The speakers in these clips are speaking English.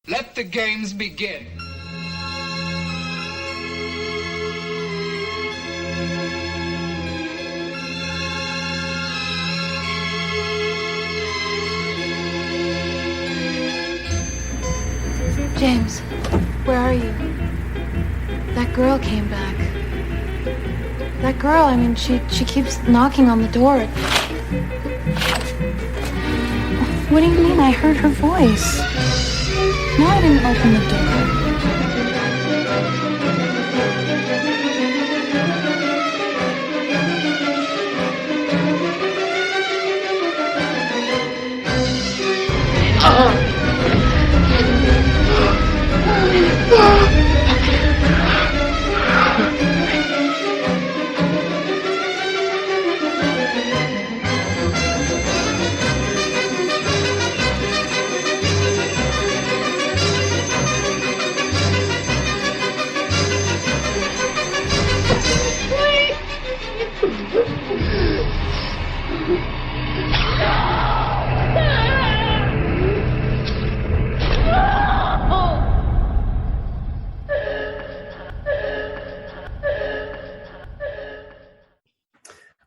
Let the games begin. James, where are you? That girl came back. That girl, she keeps knocking on the door. What do you mean? I heard her voice. No, I didn't open the door.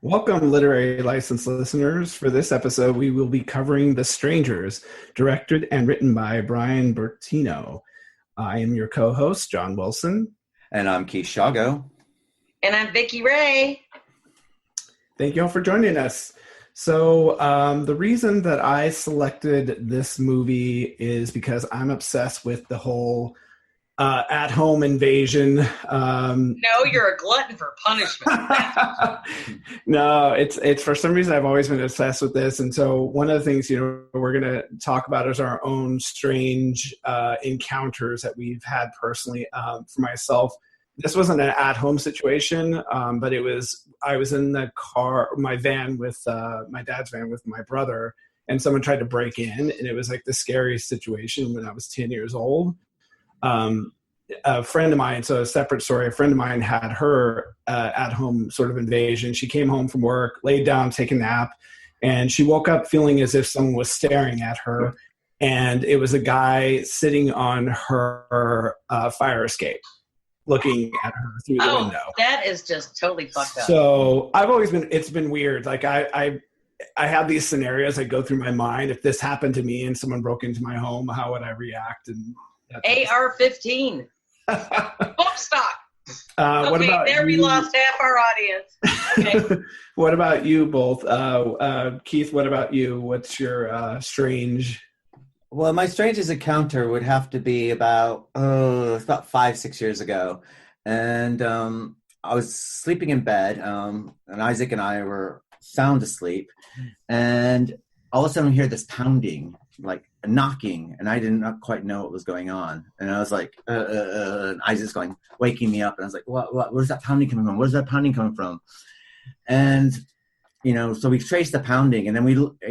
Welcome, literary license listeners. For this episode, we will be covering The Strangers, directed and written by Bryan Bertino. I am your co-host, John Wilson. And I'm Keith Shago. And I'm Vicky Ray. Thank you all for joining us. So the reason that I selected this movie is because I'm obsessed with the whole at-home invasion. No, you're a glutton for punishment. No, it's for some reason I've always been obsessed with this, and so one of the things we're going to talk about is our own strange encounters that we've had personally. For myself, this wasn't an at-home situation, but I was in the car, my van with my dad's van with my brother, and someone tried to break in, and it was like the scariest situation when I was 10 years old. A friend of mine, so a separate story, a friend of mine had her at-home sort of invasion. She came home from work, laid down, take a nap, and she woke up feeling as if someone was staring at her, and it was a guy sitting on her fire escape, looking at her through the window. That is just totally fucked up. So it's been weird. Like I have these scenarios that go through my mind. If this happened to me and someone broke into my home, how would I react? And AR-15 book stock. What about there you? We lost half our audience. Okay. What about you both? Keith, what about you? What's your strange? Well, my strangest encounter would have to be about 5-6 years ago. And I was sleeping in bed, and Isaac and I were sound asleep. And all of a sudden we hear this pounding, like a knocking, and I did not quite know what was going on. And I was like, and Isaac's waking me up. And I was like, what? Where's that pounding coming from? Where's that pounding coming from? And, so we traced the pounding, and then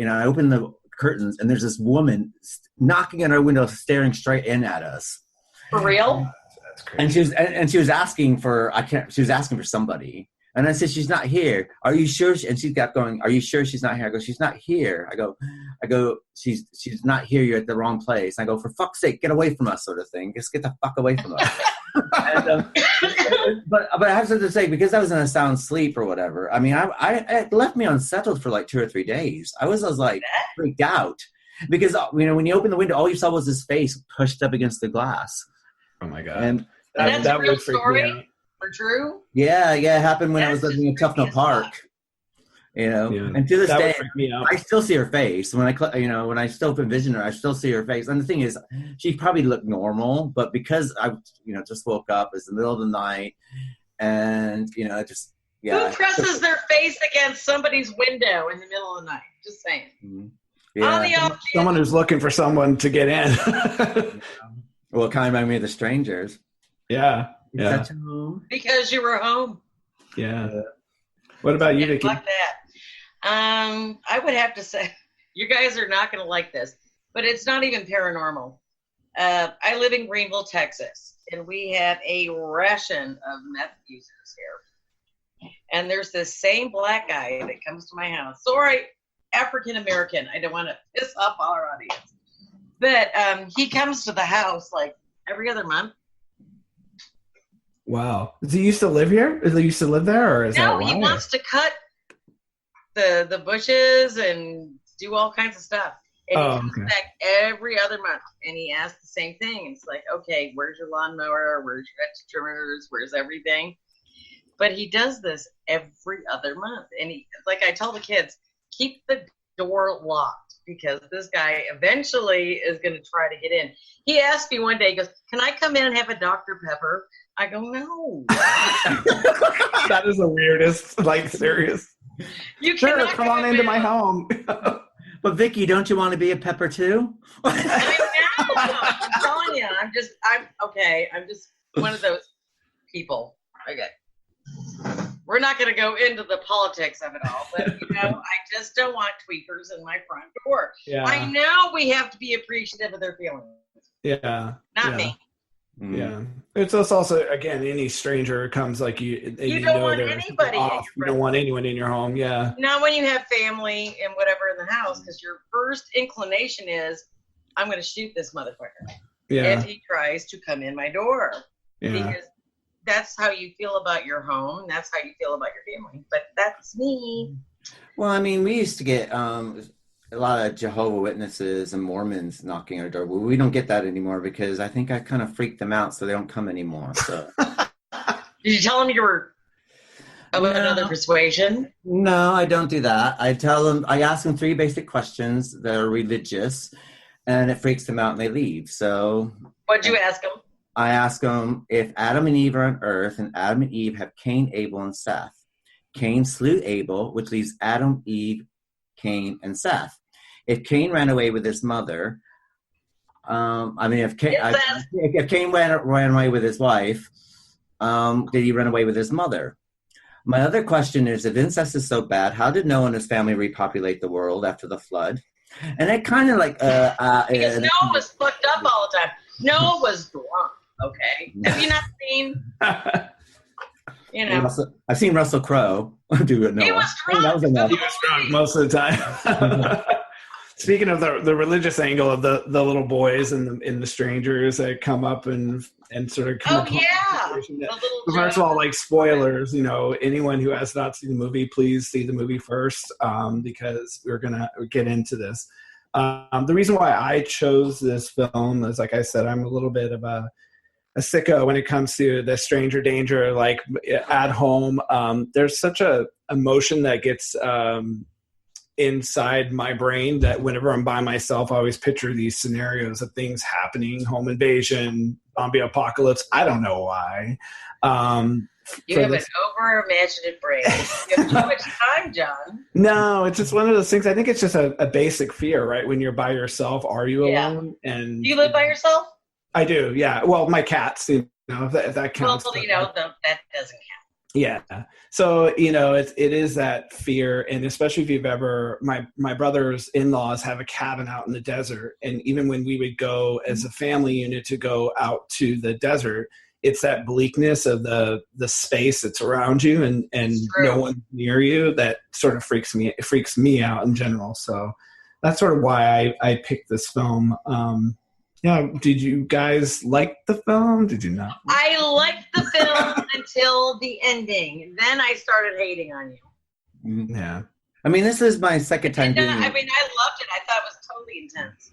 I opened the curtains, and there's this woman knocking on our window, staring straight in at us. For real? That's crazy. And she was asking for somebody. And I said, she's not here. Are you sure? And she kept going, are you sure she's not here? I go, she's not here. I go, she's not here. You're at the wrong place. I go, for fuck's sake, get away from us, sort of thing. Just get the fuck away from us. But I have something to say, because I was in a sound sleep or whatever. I mean, it left me unsettled for like 2 or 3 days. I was like freaked out because, when you open the window, all you saw was his face pushed up against the glass. Oh my God. And that's a real story? For Drew? Yeah, it happened when I was living in Tufnell Park. And to this day, I still see her face. When I still envision her, I still see her face. And the thing is, she probably looked normal, but because I, just woke up, it's the middle of the night, and Who presses their face against somebody's window in the middle of the night? Just saying. Mm-hmm. Yeah. Someone who's looking for someone to get in. Well, it kind of reminded me of The Strangers. Yeah. Yeah. Because you were home. Yeah. What about you, Vicky? Like that. I would have to say, you guys are not going to like this, but it's not even paranormal. I live in Greenville, Texas, and we have a ration of meth users here. And there's this same black guy that comes to my house. Sorry, African American. I don't want to piss off our audience. But he comes to the house like every other month. Wow. Does he used to live here? Does he used to live there, or is that No, why? he wants to cut the bushes and do all kinds of stuff. And he comes back every other month, and he asks the same thing. It's like, okay, where's your lawnmower? Where's your hedge trimmers? Where's everything? But he does this every other month. And he, like I tell the kids, keep the door locked because this guy eventually is going to try to get in. He asked me one day, he goes, can I come in and have a Dr. Pepper? I go, no. That is the weirdest, like, serious. You Sure, cannot come on into my home. But Vicky, don't you want to be a pepper too? I know. I'm telling you. I'm okay. I'm just one of those people. Okay. We're not going to go into the politics of it all, but, I just don't want tweakers in my front door. Yeah. I know we have to be appreciative of their feelings. Yeah. Not me. Yeah. It's also, again, any stranger comes like you don't want anybody. You don't want anyone in your home. Yeah. Not when you have family and whatever in the house, because your first inclination is, I'm going to shoot this motherfucker if he tries to come in my door. Yeah. Because that's how you feel about your home. That's how you feel about your family. But that's me. Well, I mean, we used to get a lot of Jehovah's Witnesses and Mormons knocking our door. Well, we don't get that anymore because I think I kind of freaked them out, so they don't come anymore. So, did you tell them you were of another persuasion? No, I don't do that. I ask them 3 basic questions that are religious, and it freaks them out and they leave. So, what'd you ask them? I ask them if Adam and Eve are on earth, and Adam and Eve have Cain, Abel, and Seth. Cain slew Abel, which leaves Adam, Eve, Cain, and Seth. If Cain ran away with his mother, if Cain ran away with his wife, did he run away with his mother? My other question is, if incest is so bad, how did Noah and his family repopulate the world after the flood? And it kind of like... because Noah was fucked up all the time. Noah was drunk, okay? Have you not seen... I've seen Russell Crowe do it. He was drunk. He was drunk most of the time. Speaking of the religious angle of the little boys and the strangers that come up and sort of come first of all, like, spoilers, anyone who has not seen the movie, please see the movie first, because we're gonna get into this. The reason why I chose this film is, like I said, I'm a little bit of a sicko when it comes to the stranger danger, like at home. There's such a emotion that gets inside my brain that whenever I'm by myself, I always picture these scenarios of things happening, home invasion, zombie apocalypse. I don't know why. You have an over-imaginative brain. You have too much time, John. No, it's just one of those things. I think it's just a basic fear, right? When you're by yourself, are you alone? And do you live by yourself? I do, yeah. Well, my cats, if that counts. Well, that doesn't count. Yeah. So, it is that fear. And especially if you've ever, my brother's in-laws have a cabin out in the desert. And even when we would go as a family unit to go out to the desert, it's that bleakness of the space that's around you and no one near you that sort of freaks me out in general. So that's sort of why I picked this film. Yeah, did you guys like the film? Did you not? I liked the film until the ending. Then I started hating on you. Yeah. I mean, this is my second time viewing it. I loved it. I thought it was totally intense.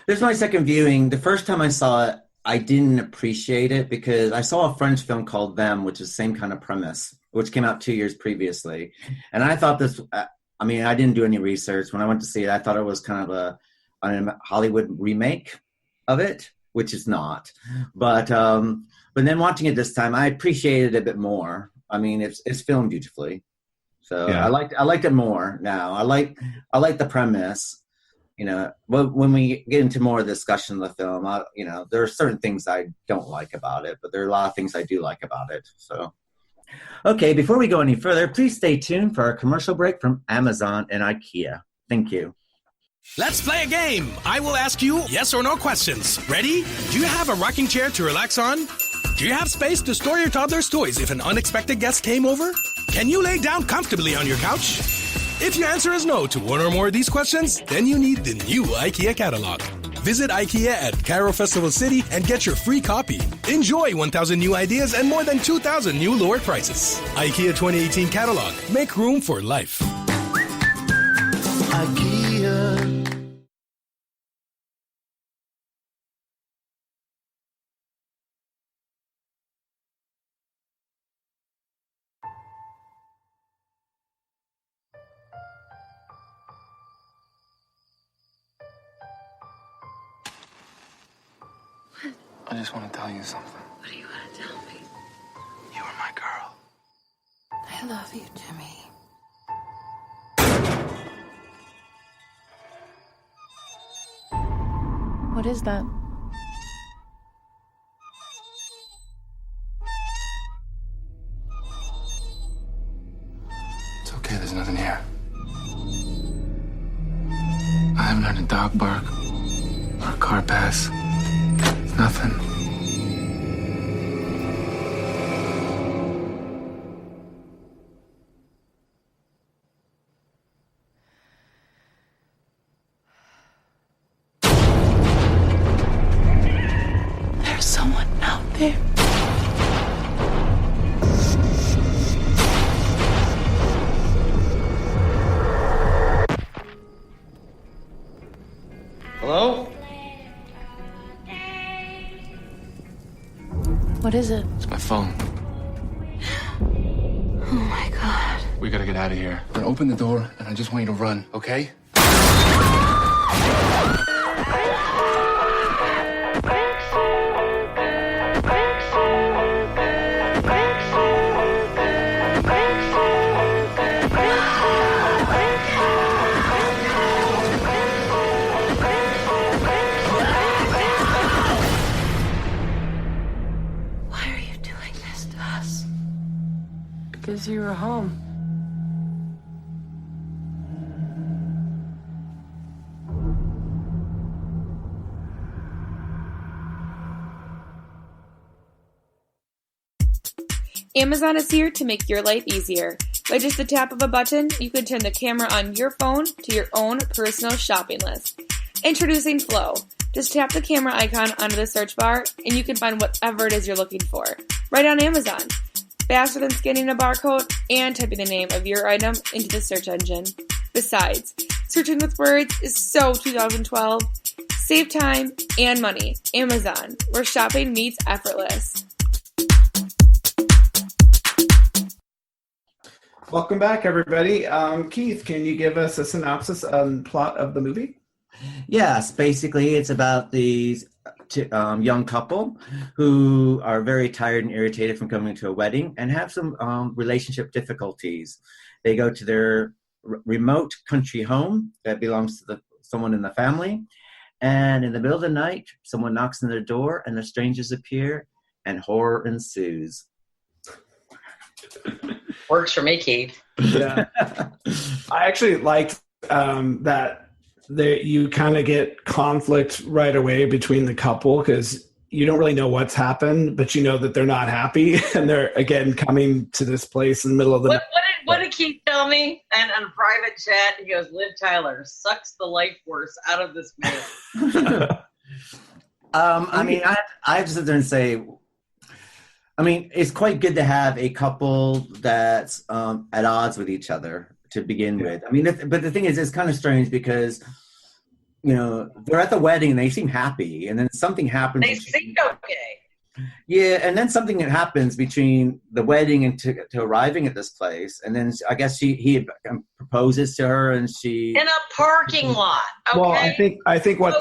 This is my second viewing. The first time I saw it, I didn't appreciate it because I saw a French film called Them, which is the same kind of premise, which came out 2 years previously. And I thought this, I didn't do any research. When I went to see it, I thought it was kind of a Hollywood remake of it, which is not. But then watching it this time, I appreciated it a bit more. I mean, it's filmed beautifully. So yeah. I liked it more now. I like the premise. When we get into more discussion of the film, there are certain things I don't like about it, but there are a lot of things I do like about it. So, okay, before we go any further, please stay tuned for our commercial break from Amazon and IKEA. Thank you. Let's play a game. I will ask you yes or no questions. Ready? Do you have a rocking chair to relax on? Do you have space to store your toddler's toys if an unexpected guest came over? Can you lay down comfortably on your couch? If your answer is no to one or more of these questions, then you need the new IKEA catalog. Visit IKEA at Cairo Festival City and get your free copy. Enjoy 1,000 new ideas and more than 2,000 new lower prices. IKEA 2018 catalog. Make room for life. IKEA. I just want to tell you something. What do you want to tell me? You are my girl. I love you, Jimmy. What is that? It's okay, there's nothing here. I haven't heard a dog bark or a car pass. Nothing. There's someone out there. Hello? What is it? It's my phone. Oh my God. We gotta get out of here. I'm gonna open the door, and I just want you to run, okay? Why are you doing this to us? Because you were home. Amazon is here to make your life easier. By just the tap of a button, you can turn the camera on your phone to your own personal shopping list. Introducing Flow. Just tap the camera icon onto the search bar, and you can find whatever it is you're looking for, right on Amazon. Faster than scanning a barcode and typing the name of your item into the search engine. Besides, searching with words is so 2012. Save time and money. Amazon, where shopping meets effortless. Welcome back, everybody. Keith, can you give us a synopsis and plot of the movie? Yes, basically it's about these young couple who are very tired and irritated from coming to a wedding and have some relationship difficulties. They go to their remote country home that belongs to someone in the family, and in the middle of the night, someone knocks on their door and the strangers appear and horror ensues. Works for me, Keith. Yeah. I actually liked that you kind of get conflict right away between the couple because you don't really know what's happened, but you know that they're not happy and they're again coming to this place in the middle of the night. What did Keith tell me? And on a private chat, he goes, Liv Tyler sucks the life force out of this man. I mean, I have to sit there and say, I mean, it's quite good to have a couple that's at odds with each other to begin with. I mean, but the thing is, it's kind of strange because, you know, they're at the wedding and they seem happy, and then something happens. They seem okay. Yeah, and then something happens between the wedding and to arriving at this place, and then I guess he proposes to her, and she in a parking lot. Okay? Well, I think what's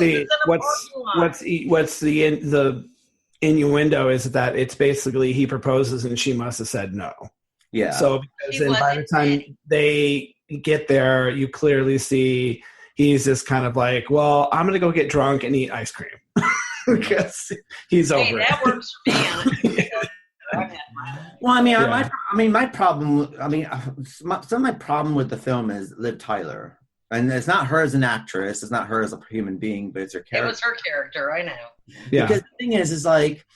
the innuendo is that it's basically he proposes and she must have said no. Yeah. So because then by the time they get there, you clearly see he's just kind of like, well, I'm gonna go get drunk and eat ice cream because he's over that it. works for me. Well, I mean, my problem. I mean, some of my problem with the film is Liv Tyler, and it's not her as an actress, it's not her as a human being, but it's her character. It was her character, I know. Yeah. Because the thing is like,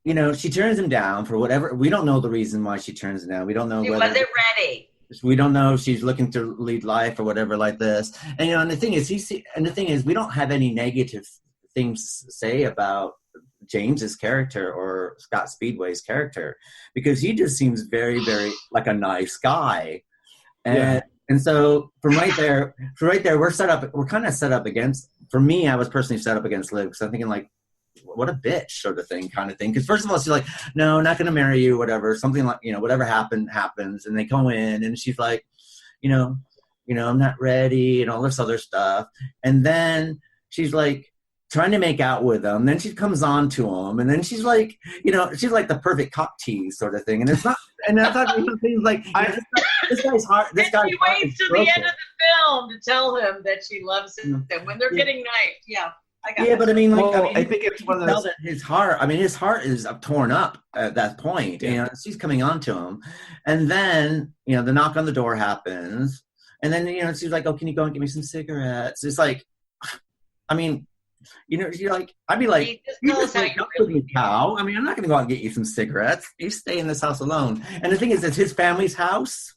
you know, she turns him down for whatever. We don't know the reason why she turns him down. We don't know She whether wasn't ready. we don't know if she's looking to lead life or whatever like this. And and the thing is, we don't have any negative things to say about James's character or Scott Speedway's character, because he just seems very, very like a nice guy. And so from right there, we're kind of set up against, for me, I was personally set up against Liv, because I'm thinking like, what a bitch sort of thing. Because first of all, she's like, no, not going to marry you, whatever, something like, whatever happens. And they go in and she's like, I'm not ready and all this other stuff. And then she's like trying to make out with him. Then she comes on to him. And then she's like, she's like the perfect cock tease sort of thing. And it's not, and I thought things like, this guy's heart. This guy's she waits to the end of the film to tell him that she loves him when they're getting knifed. Yeah. But I mean, I think it's one of those. His heart is torn up at that point. Yeah. She's coming on to him, and then the knock on the door happens, and then she's like, "Oh, can you go and get me some cigarettes?" It's like, I mean, you're like, I'd be like, "You just wake up with me, cow." I mean, I'm not going to go out and get you some cigarettes. You stay in this house alone. And the thing is, it's his family's house,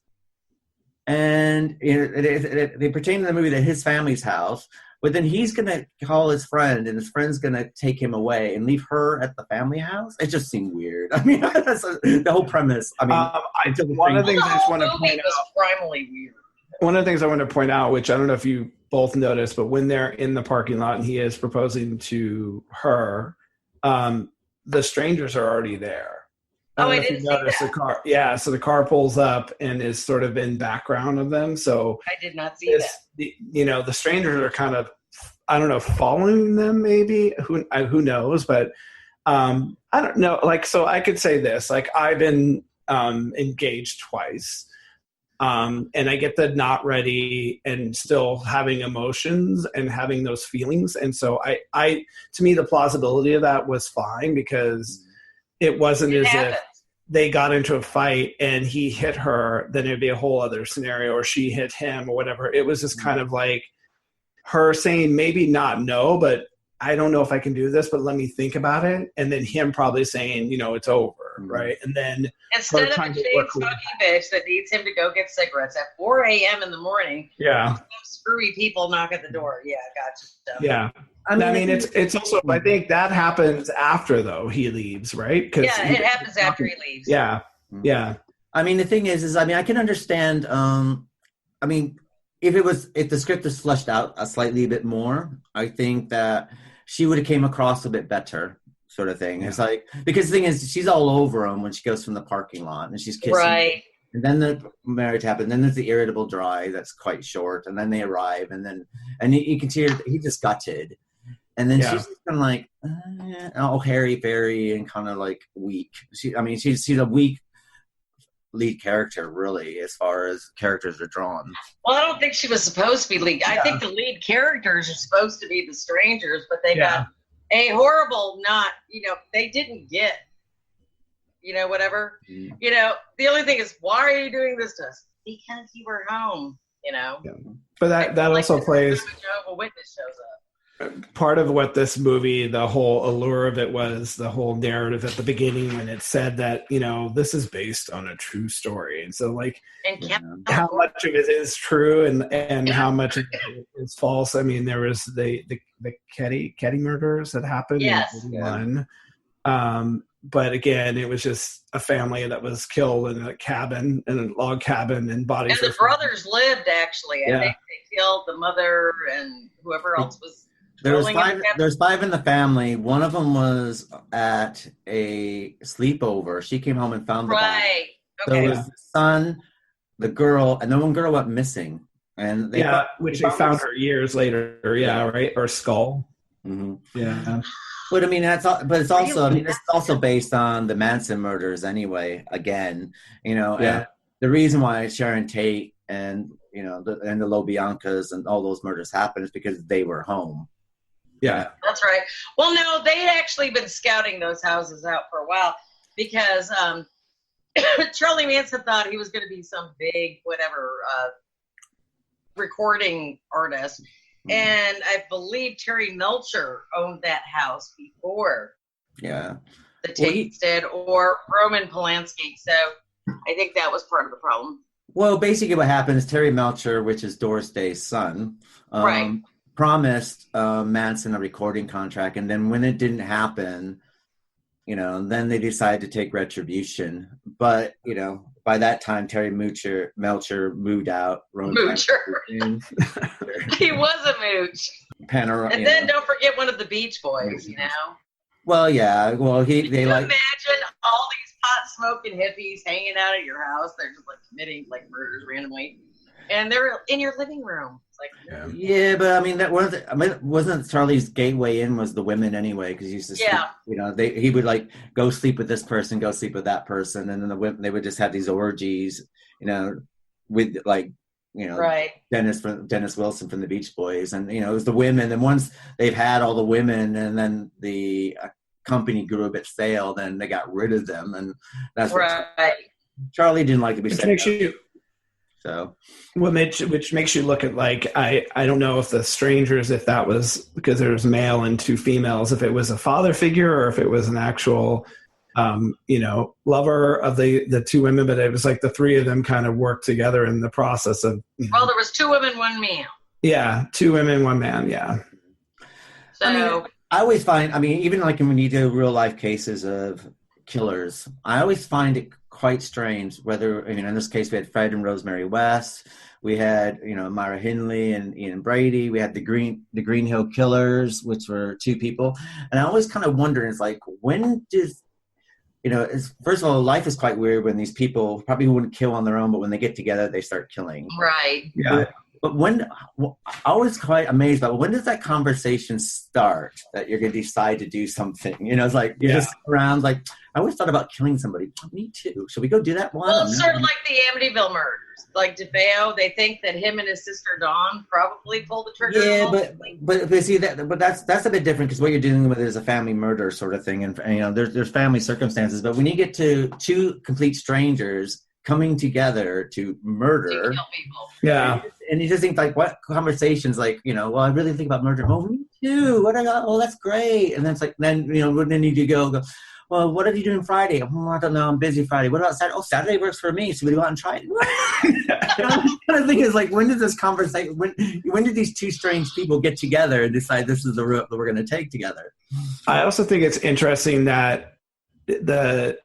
and they pertain to the movie that his family's house. But then he's going to call his friend, and his friend's going to take him away and leave her at the family house. It just seemed weird. I mean, that's the whole premise. I mean, one of the things I just want to point out. Primarily weird. One of the things I want to point out, which I don't know if you both noticed, but when they're in the parking lot and he is proposing to her, the strangers are already there. I didn't see that. The car. Yeah, so the car pulls up and is sort of in background of them. So I did not see that. The strangers are kind of, I don't know, following them maybe. Who knows? But I don't know. Like, so I could say this. Like, I've been engaged twice, and I get the not ready and still having emotions and having those feelings. And so I to me, the plausibility of that was fine, because it wasn't as if they got into a fight and he hit her, then it'd be a whole other scenario, or she hit him or whatever. It was just kind of like her saying, maybe not no, but I don't know if I can do this, but let me think about it. And then him probably saying, it's over, right? And then instead of a chain-smoking bitch that needs him to go get cigarettes at 4 a.m. in the morning, some screwy people knock at the door. Yeah, gotcha. Yeah. I mean, it's also, I think that happens after, though, he leaves, right? It happens after he leaves. Yeah, yeah. I mean, the thing is I can understand, I mean, if the script was fleshed out a slightly bit more, I think that she would have came across a bit better, sort of thing. Yeah. It's like, because the thing is, she's all over him when she goes from the parking lot, and she's kissing him. And then the marriage happens. Then there's the irritable drive that's quite short, and then they arrive, and you can see he just gutted. And then she's just kind of like, hairy-fairy and kind of like weak. She's a weak lead character, really, as far as characters are drawn. Well, I don't think she was supposed to be lead. I think the lead characters are supposed to be the strangers, but they got a horrible they didn't get, whatever. Mm. The only thing is, why are you doing this to us? Because you were home, Yeah. But that also plays. Jehovah's Witness shows up. Part of what this movie, the whole allure of it was the whole narrative at the beginning when it said that, this is based on a true story. And so how much of it is true and how much of it is false. I mean, there was the Keddie murders that happened in 1981. But again, it was just a family that was killed in a log cabin, and bodies. And the brothers lived, actually. I think they killed the mother and whoever else was. There's 5 in the family. One of them was at a sleepover. She came home and found the body. Right. Okay. So it was the son, the girl, and then one girl went missing. And they found her years later. Yeah, right? Or skull. Mm-hmm. Yeah. But I mean, it's also based on the Manson murders anyway. Again, and the reason why Sharon Tate and the LoBiancas and all those murders happened is because they were home. Yeah, that's right. Well, no, they had actually been scouting those houses out for a while, because Charlie Manson thought he was going to be some big recording artist. And I believe Terry Melcher owned that house before. Yeah. The Tates did, or Roman Polanski. So I think that was part of the problem. Well, basically what happened is Terry Melcher, which is Doris Day's son, Right. promised Manson a recording contract. And then when it didn't happen, then they decided to take retribution. But, by that time, Terry Melcher moved out. Moocher. He was a mooch. And then don't forget one of the Beach Boys, Well, yeah. Well, Can you imagine all these pot-smoking hippies hanging out at your house? They're just like committing like murders randomly. And they're in your living room. It's like, yeah, but I mean, wasn't Charlie's gateway in was the women anyway? Because he used to, sleep, he would like go sleep with this person, go sleep with that person, and then the women, they would just have these orgies, with like, right. Dennis Wilson from the Beach Boys, and it was the women. And once they've had all the women, and then the company grew a bit stale, then they got rid of them, and that's right. Charlie didn't like to be said. So, which makes you look at like I don't know if the Strangers, if that was because there was male and two females, if it was a father figure or if it was an actual lover of the two women, but it was like the three of them kind of worked together in the process of. Well, there was 2 women, 1 man. Yeah, 2 women, 1 man. Yeah. So I always find, even like when you do real life cases of killers, I always find it quite strange whether, in this case we had Fred and Rosemary West, we had, Myra Hindley and Ian Brady, we had the Green Hill Killers, which were 2 people. And I always kind of wonder, it's like, when does, first of all, life is quite weird when these people probably wouldn't kill on their own, but when they get together, they start killing. Right. Yeah. But I was quite amazed about when does that conversation start that you're going to decide to do something? It's like you just sit around like, I always thought about killing somebody. Me too. Should we go do that one? Well, it's sort of like the Amityville murders. Like DeFeo, they think that him and his sister Dawn probably pulled the trigger. Yeah, but see that's a bit different because what you're dealing with is a family murder sort of thing, and there's family circumstances. But when you get to 2 complete strangers coming together to murder, to kill people. Yeah. And you just think like, what conversations like, well, I really think about murder. Oh, me too. What I got? Oh, that's great. And then it's like, then you do go, well, what are you doing Friday? Oh, I don't know. I'm busy Friday. What about Saturday? Oh, Saturday works for me. So we go out and try it. The kind of thing is like, when did this conversation, when did these 2 strange people get together and decide this is the route that we're going to take together? I also think it's interesting that the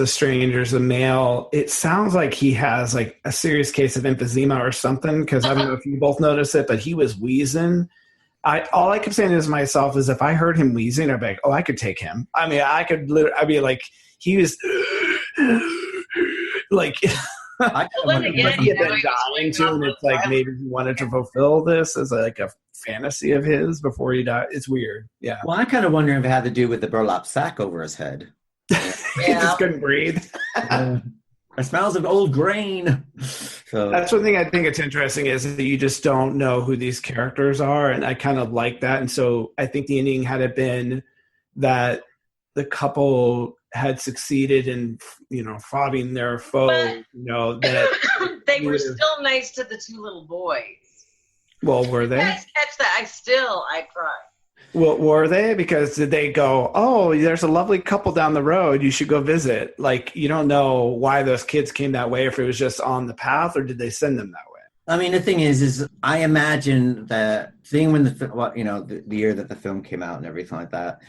Strangers, the male, it sounds like he has like a serious case of emphysema or something, because I don't know if you both noticed it, but he was wheezing. All I kept saying to myself is, if I heard him wheezing, I'd be like, oh, I could take him. I'd be like, he was like, I he had been dying too, and it's like maybe he wanted to fulfill this as like a fantasy of his before he died. It's weird. Yeah. Well, I'm kind of wondering if it had to do with the burlap sack over his head. He just couldn't breathe. It smells of old grain. So that's one thing I think it's interesting, is that you just don't know who these characters are, and I kind of like that. And so I think the ending, had it been that the couple had succeeded in fighting their foe, that they were still nice to the 2 little boys. Well, were they? You guys catch that? I cried. Well, were they? Because did they go, oh, there's a lovely couple down the road, you should go visit? Like, you don't know why those kids came that way, if it was just on the path, or did they send them that way? I mean, the thing is I imagine that seeing when the year that the film came out and everything like that,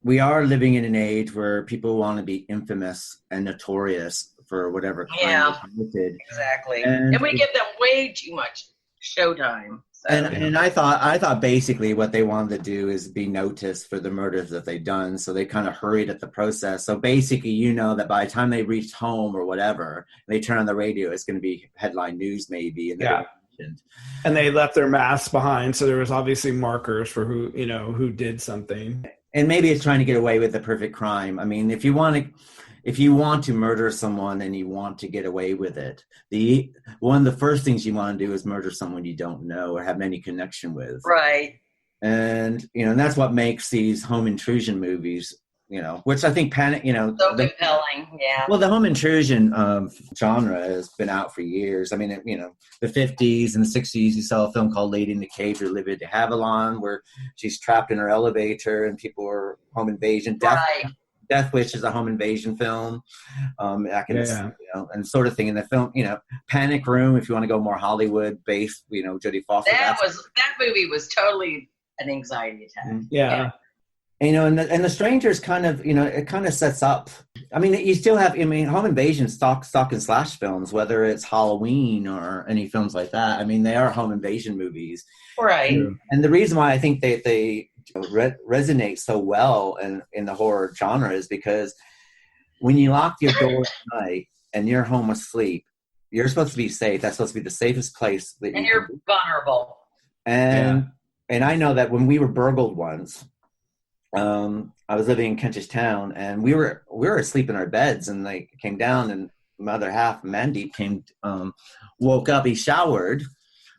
we are living in an age where people want to be infamous and notorious for whatever crime they committed. Exactly. And we give them way too much showtime. So. And I thought basically what they wanted to do is be noticed for the murders that they've done. So they kind of hurried at the process. So basically, that by the time they reached home or whatever, they turn on the radio, it's going to be headline news maybe. And they left their masks behind. So there was obviously markers for who did something. And maybe it's trying to get away with the perfect crime. I mean, if you want to murder someone and you want to get away with it, one of the first things you want to do is murder someone you don't know or have any connection with. Right. And, and that's what makes these home intrusion movies, which I think so compelling. Yeah. Well, the home intrusion genre has been out for years. I mean, the 50s and the 60s, you saw a film called Lady in the Cave or Olivia de Havilland, where she's trapped in her elevator and people were home invasion. Right. Death Wish is a home invasion film. And sort of thing in the film, Panic Room, if you want to go more Hollywood based, Jodie Foster. That movie was totally an anxiety attack. Yeah. And the Strangers kind of, it kind of sets up. I mean, you still have, home invasion stock and slash films, whether it's Halloween or any films like that. I mean, they are home invasion movies. Right. And the reason why I think they resonate so well in the horror genre is because when you lock your door at night and you're home asleep, you're supposed to be safe. That's supposed to be the safest place. And you're vulnerable. And I know that when we were burgled once, I was living in Kentish Town, and we were asleep in our beds, and they came down, and my other half, Mandy, woke up. He showered,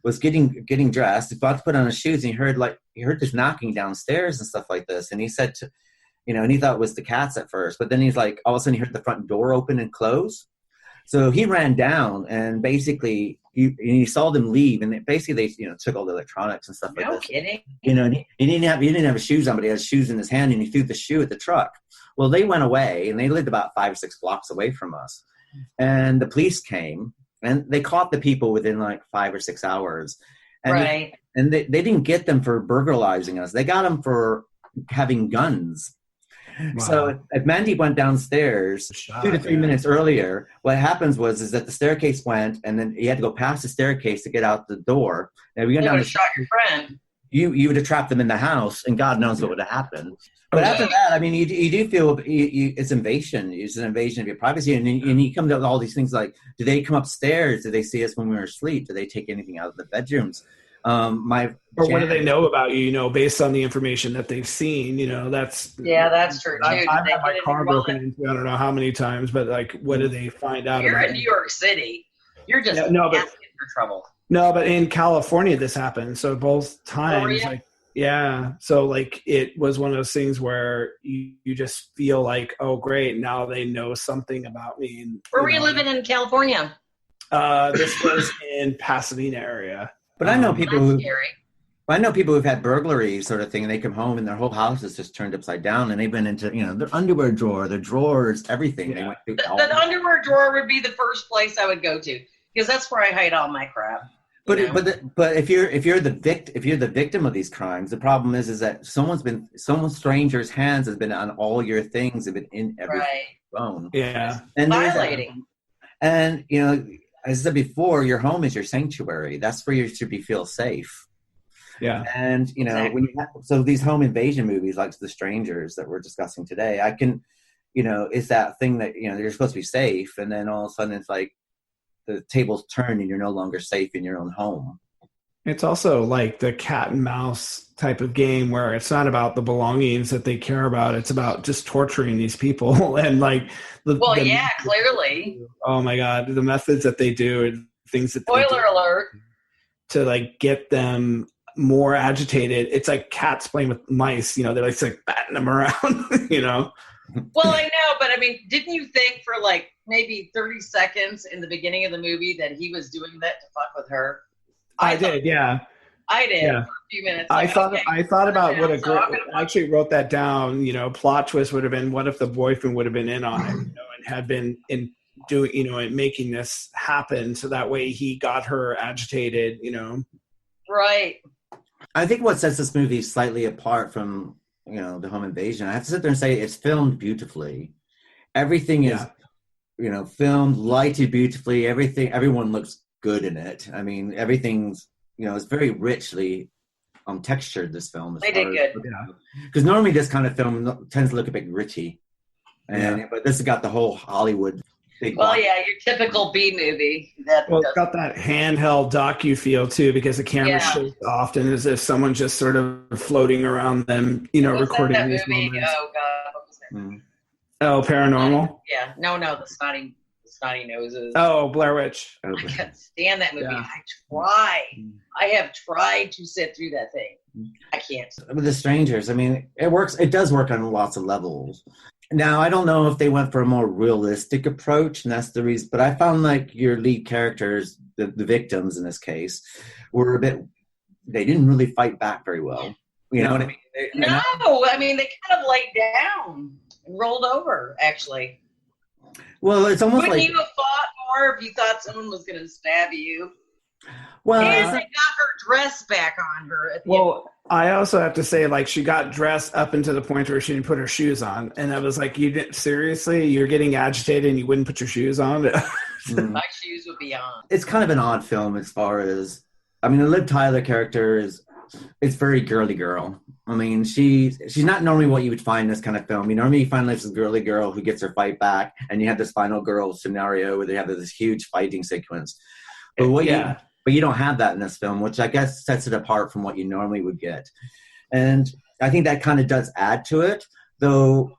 was getting dressed, about to put on his shoes, and he heard this knocking downstairs and stuff like this, and he said and he thought it was the cats at first, but then he's like, all of a sudden he heard the front door open and close. So he ran down, and basically he saw them leave, and basically they took all the electronics and stuff like that. No kidding. And he didn't have his shoes on, but he had shoes in his hand, and he threw the shoe at the truck. Well, they went away, and they lived about 5 or 6 blocks away from us. And the police came, and they caught the people within like 5 or 6 hours. And right. They didn't get them for burglarizing us. They got them for having guns. Wow. So if Mandy went downstairs 2 to 3 minutes earlier, what happens is that the staircase went, and then you had to go past the staircase to get out the door. And we went down. Shot your friend. You would have trapped them in the house, and God knows what would have happened. But after that, I mean, you do feel it's invasion. It's an invasion of your privacy, and you come to all these things like, do they come upstairs? Do they see us when we were asleep? Do they take anything out of the bedrooms? Or what do they know about you, based on the information that they've seen, that's true too. I've had my car broken into, I don't know how many times, but like, what do they find out You're about in New York City. You're just asking for trouble. No, but in California, this happened. So both times, so like, it was one of those things where you just feel like, oh, great, now they know something about me. And, where were you living in California? This was in Pasadena area. But I know people who've had burglaries sort of thing, and they come home and their whole house is just turned upside down, and they've been into, their underwear drawer, their drawers, everything. Yeah. The underwear drawer would be the first place I would go to, because that's where I hide all my crap. But if you're the victim of these crimes, the problem is that some stranger's hands has been on all your things, have been in every phone. Yeah, and violating. And as I said before, your home is your sanctuary. That's where you should feel safe. Yeah. And, exactly. So these home invasion movies like The Strangers that we're discussing today, it's that thing that, you're supposed to be safe. And then all of a sudden it's like the tables turn and you're no longer safe in your own home. It's also like the cat and mouse type of game where it's not about the belongings that they care about. It's about just torturing these people. And like, clearly. Oh my God. The methods that they do and things that spoiler alert to like get them more agitated. It's like cats playing with mice, they're like batting them around, Well, I know, but I mean, didn't you think for like maybe 30 seconds in the beginning of the movie that he was doing that to fuck with her? I did, yeah. I did for a few minutes. I thought about what a great. I actually wrote that down. Plot twist would have been, what if the boyfriend would have been in on it, and had been in doing, and making this happen, so that way he got her agitated, Right. I think what sets this movie slightly apart from the home invasion, I have to sit there and say it's filmed beautifully. Everything is, filmed, lighted beautifully. Everyone looks good in it. I mean, everything's, it's very richly textured, this film. They did good. Because normally this kind of film tends to look a bit gritty. But this has got the whole Hollywood big block. Your typical B movie. It's got that handheld docu feel too, because the camera shakes often as if someone's just sort of floating around them, recording these moments. Oh God, what was that? Oh, Paranormal? Yeah. No, the snotty noses. Oh, Blair Witch. I can't stand that movie. I have tried to sit through that thing. I can't. With The Strangers, I mean, it does work on lots of levels. Now, I don't know if they went for a more realistic approach, and that's the reason, but I found like your lead characters, the victims in this case, were they didn't really fight back very well. You know what I mean? I mean, they kind of laid down. and rolled over, actually. Well, it's almost Wouldn't like... you have fought more if you thought someone was going to stab you? Well, and they got her dress back on her. At the Well, I also have to say, like, she got dressed up into the point where she didn't put her shoes on. And I was like, you didn't, seriously? You're getting agitated and you wouldn't put your shoes on? My shoes would be on. It's kind of an odd film as far as, I mean, the Liv Tyler character it's very girly girl. I mean, she's not normally what you would find in this kind of film. You normally find this girly girl who gets her fight back, and you have this final girl scenario where they have this huge fighting sequence. But But you don't have that in this film, which I guess sets it apart from what you normally would get. And I think that kind of does add to it, though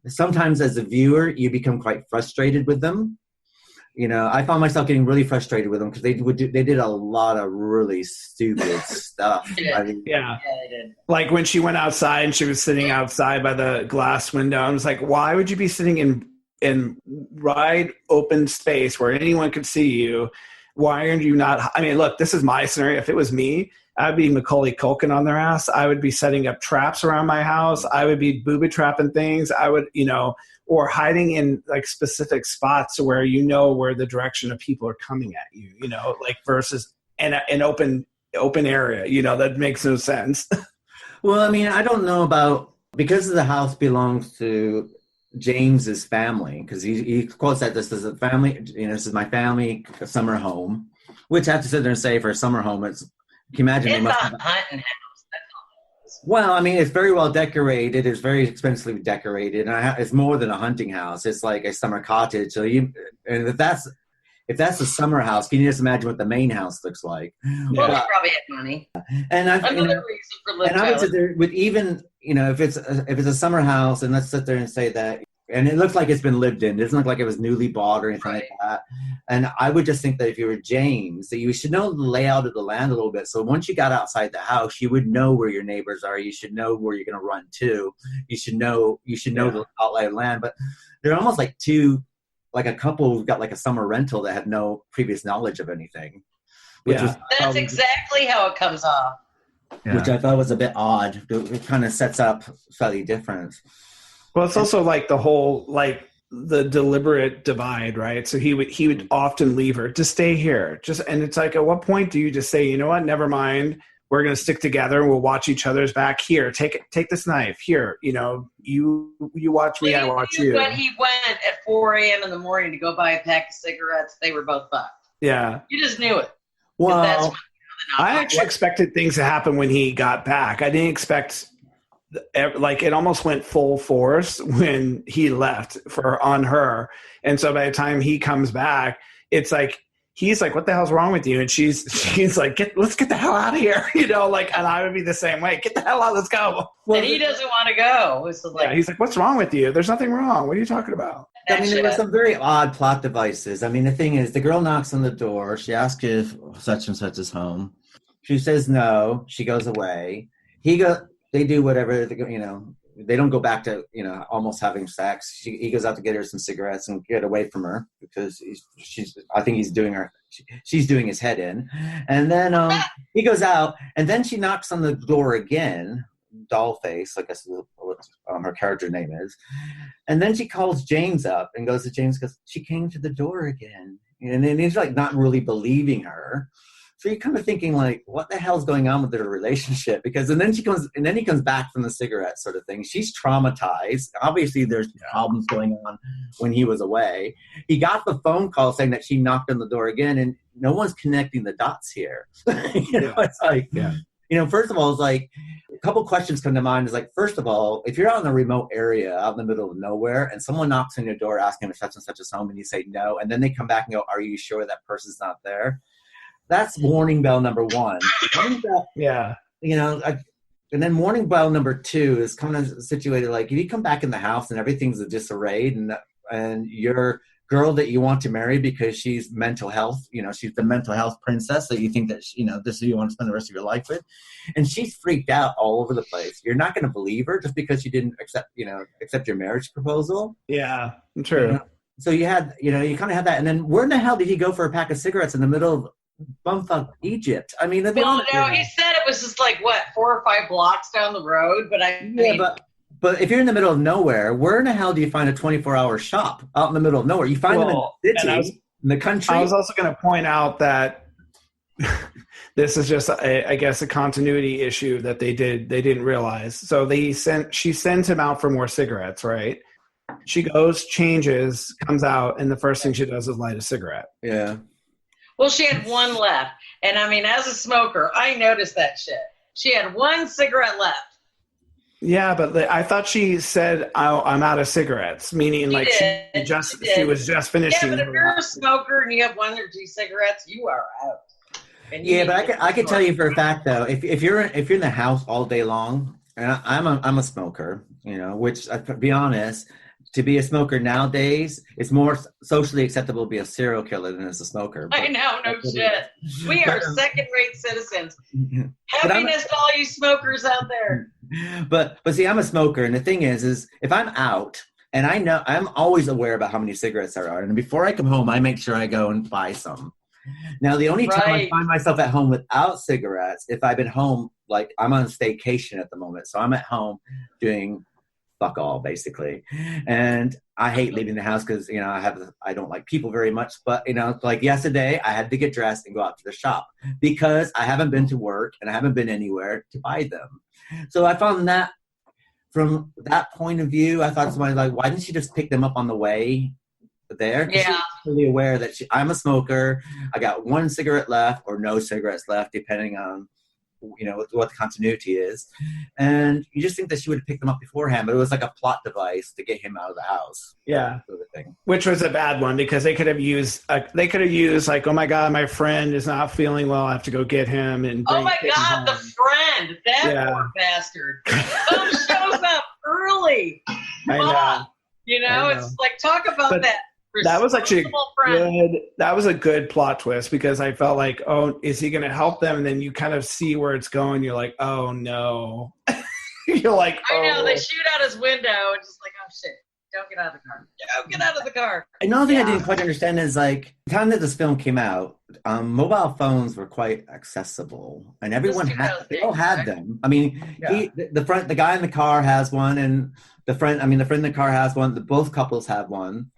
sometimes as a viewer, you become quite frustrated with them. You know, I found myself getting really frustrated with them because they did a lot of really stupid stuff. Yeah. They did. Like when she went outside and she was sitting outside by the glass window, I was like, why would you be sitting in wide open space where anyone could see you? Why are you not? I mean, look, this is my scenario. If it was me, I'd be Macaulay Culkin on their ass. I would be setting up traps around my house. I would be booby trapping things. I would, or hiding in like specific spots where where the direction of people are coming at you, like versus an open area, that makes no sense. Well, I mean, I don't know about, because the house belongs to James's family, because he quotes that this is a family, this is my family summer home, which I have to sit there and say for a summer home, you can imagine it's a hunting house. That's all it is. Well, I mean, it's very well decorated. It's very expensively decorated, and it's more than a hunting house. It's like a summer cottage. So if that's a summer house, can you just imagine what the main house looks like? Well, they probably had money. And another reason for Liv Tyler. I would sit there with even, if it's a summer house, and let's sit there and say that, and it looks like it's been lived in. It doesn't look like it was newly bought or anything like that. And I would just think that if you were James, that you should know the layout of the land a little bit. So once you got outside the house, you would know where your neighbors are. You should know where you're going to run to. You should know the outline of land. But they're almost like a couple who've got like a summer rental that have no previous knowledge of anything. That's exactly how it comes off. Yeah. Which I thought was a bit odd. It kind of sets up slightly different. Well, it's also like the whole, like the deliberate divide, right? So he would often leave her to stay here. And it's like, at what point do you just say, you know what, never mind, we're going to stick together and we'll watch each other's back. Here, take this knife. Here, you watch me, I watch you. When he went at 4 a.m. in the morning to go buy a pack of cigarettes, they were both fucked. Yeah. You just knew it. Well, I actually expected things to happen when he got back. I didn't expect, like, it almost went full force when he left on her. And so by the time he comes back, it's like, he's like, what the hell's wrong with you? And she's like, let's get the hell out of here. And I would be the same way. Get the hell out. Let's go. Well, and he doesn't want to go. He's like, what's wrong with you? There's nothing wrong. What are you talking about? I mean, there were some very odd plot devices. I mean, the thing is, the girl knocks on the door. She asks if such and such is home. She says no. She goes away. They do whatever, they don't go back to, almost having sex. He goes out to get her some cigarettes and get away from her because she's doing his head in. And then he goes out, and then she knocks on the door again, Dollface, I guess what her character name is. And then she calls James up and goes to James, goes, she came to the door again. And then he's like not really believing her. So you're kind of thinking, like, what the hell's going on with their relationship? Because and then he comes back from the cigarette sort of thing. She's traumatized. Obviously, there's problems going on when he was away. He got the phone call saying that she knocked on the door again, and no one's connecting the dots here. It's like, first of all, it's like a couple questions come to mind. Is like, first of all, if you're out in a remote area, out in the middle of nowhere, and someone knocks on your door asking if such and such is home, and you say no, and then they come back and go, "Are you sure that person's not there?" That's warning bell number one. And then warning bell number two is kind of situated like, if you come back in the house and everything's disarrayed and your girl that you want to marry because she's mental health, she's the mental health princess that you think that, this is who you want to spend the rest of your life with. And she's freaked out all over the place. You're not going to believe her just because you didn't accept your marriage proposal. Yeah, true. So you had, you kind of had that. And then where in the hell did he go for a pack of cigarettes in the middle of bumfuck Egypt? I mean, he said it was just like 4 or 5 blocks down the road, but But if you're in the middle of nowhere, where in the hell do you find a 24-hour shop out in the middle of nowhere? You find them in the city, in the country. I was also going to point out that this is just, I guess, a continuity issue that they didn't realize. So she sends him out for more cigarettes, right? She goes, changes, comes out, and the first thing she does is light a cigarette. Yeah. Well, she had one left. And I mean, as a smoker, I noticed that shit. She had one cigarette left. Yeah, but I thought she said, I'm out of cigarettes, meaning she was just finishing. Yeah, but if you're a smoker and you have 1 or 2 cigarettes, you are out. Yeah, but I can tell you for a fact though, if you're in the house all day long, and I'm a smoker, which, to be honest, to be a smoker nowadays, it's more socially acceptable to be a serial killer than as a smoker. I know, no shit. We are second-rate citizens. Happiness to all you smokers out there. But see, I'm a smoker, and the thing is if I'm out, and I know I'm always aware about how many cigarettes there are, and before I come home, I make sure I go and buy some. Now, the only time I find myself at home without cigarettes, if I've been home, like I'm on staycation at the moment, so I'm at home doing fuck all basically, and I hate leaving the house because I don't like people very much. But like yesterday, I had to get dressed and go out to the shop because I haven't been to work and I haven't been anywhere to buy them. So I found that from that point of view, I thought somebody like, why didn't she just pick them up on the way there? Yeah. She's fully aware that I'm a smoker. I got 1 cigarette left or no cigarettes left, depending on what the continuity is. And you just think that she would have picked them up beforehand, but it was like a plot device to get him out of the house. Yeah. Sort of thing. Which was a bad one because they could have used like, oh my God, my friend is not feeling well. I have to go get him. And oh my God, the friend, that poor bastard. Shows up early. I know. It's like, talk about that. That was actually a good plot twist because I felt like, oh, is he going to help them? And then you kind of see where it's going. You're like, oh no. You're like, oh. I know, they shoot out his window and just like, oh shit, don't get out of the car. Don't get out of the car. Another thing I didn't quite understand is like the time that this film came out, mobile phones were quite accessible and everyone they all had them. I mean, the guy in the car has one and the friend in the car has one. Both couples have one.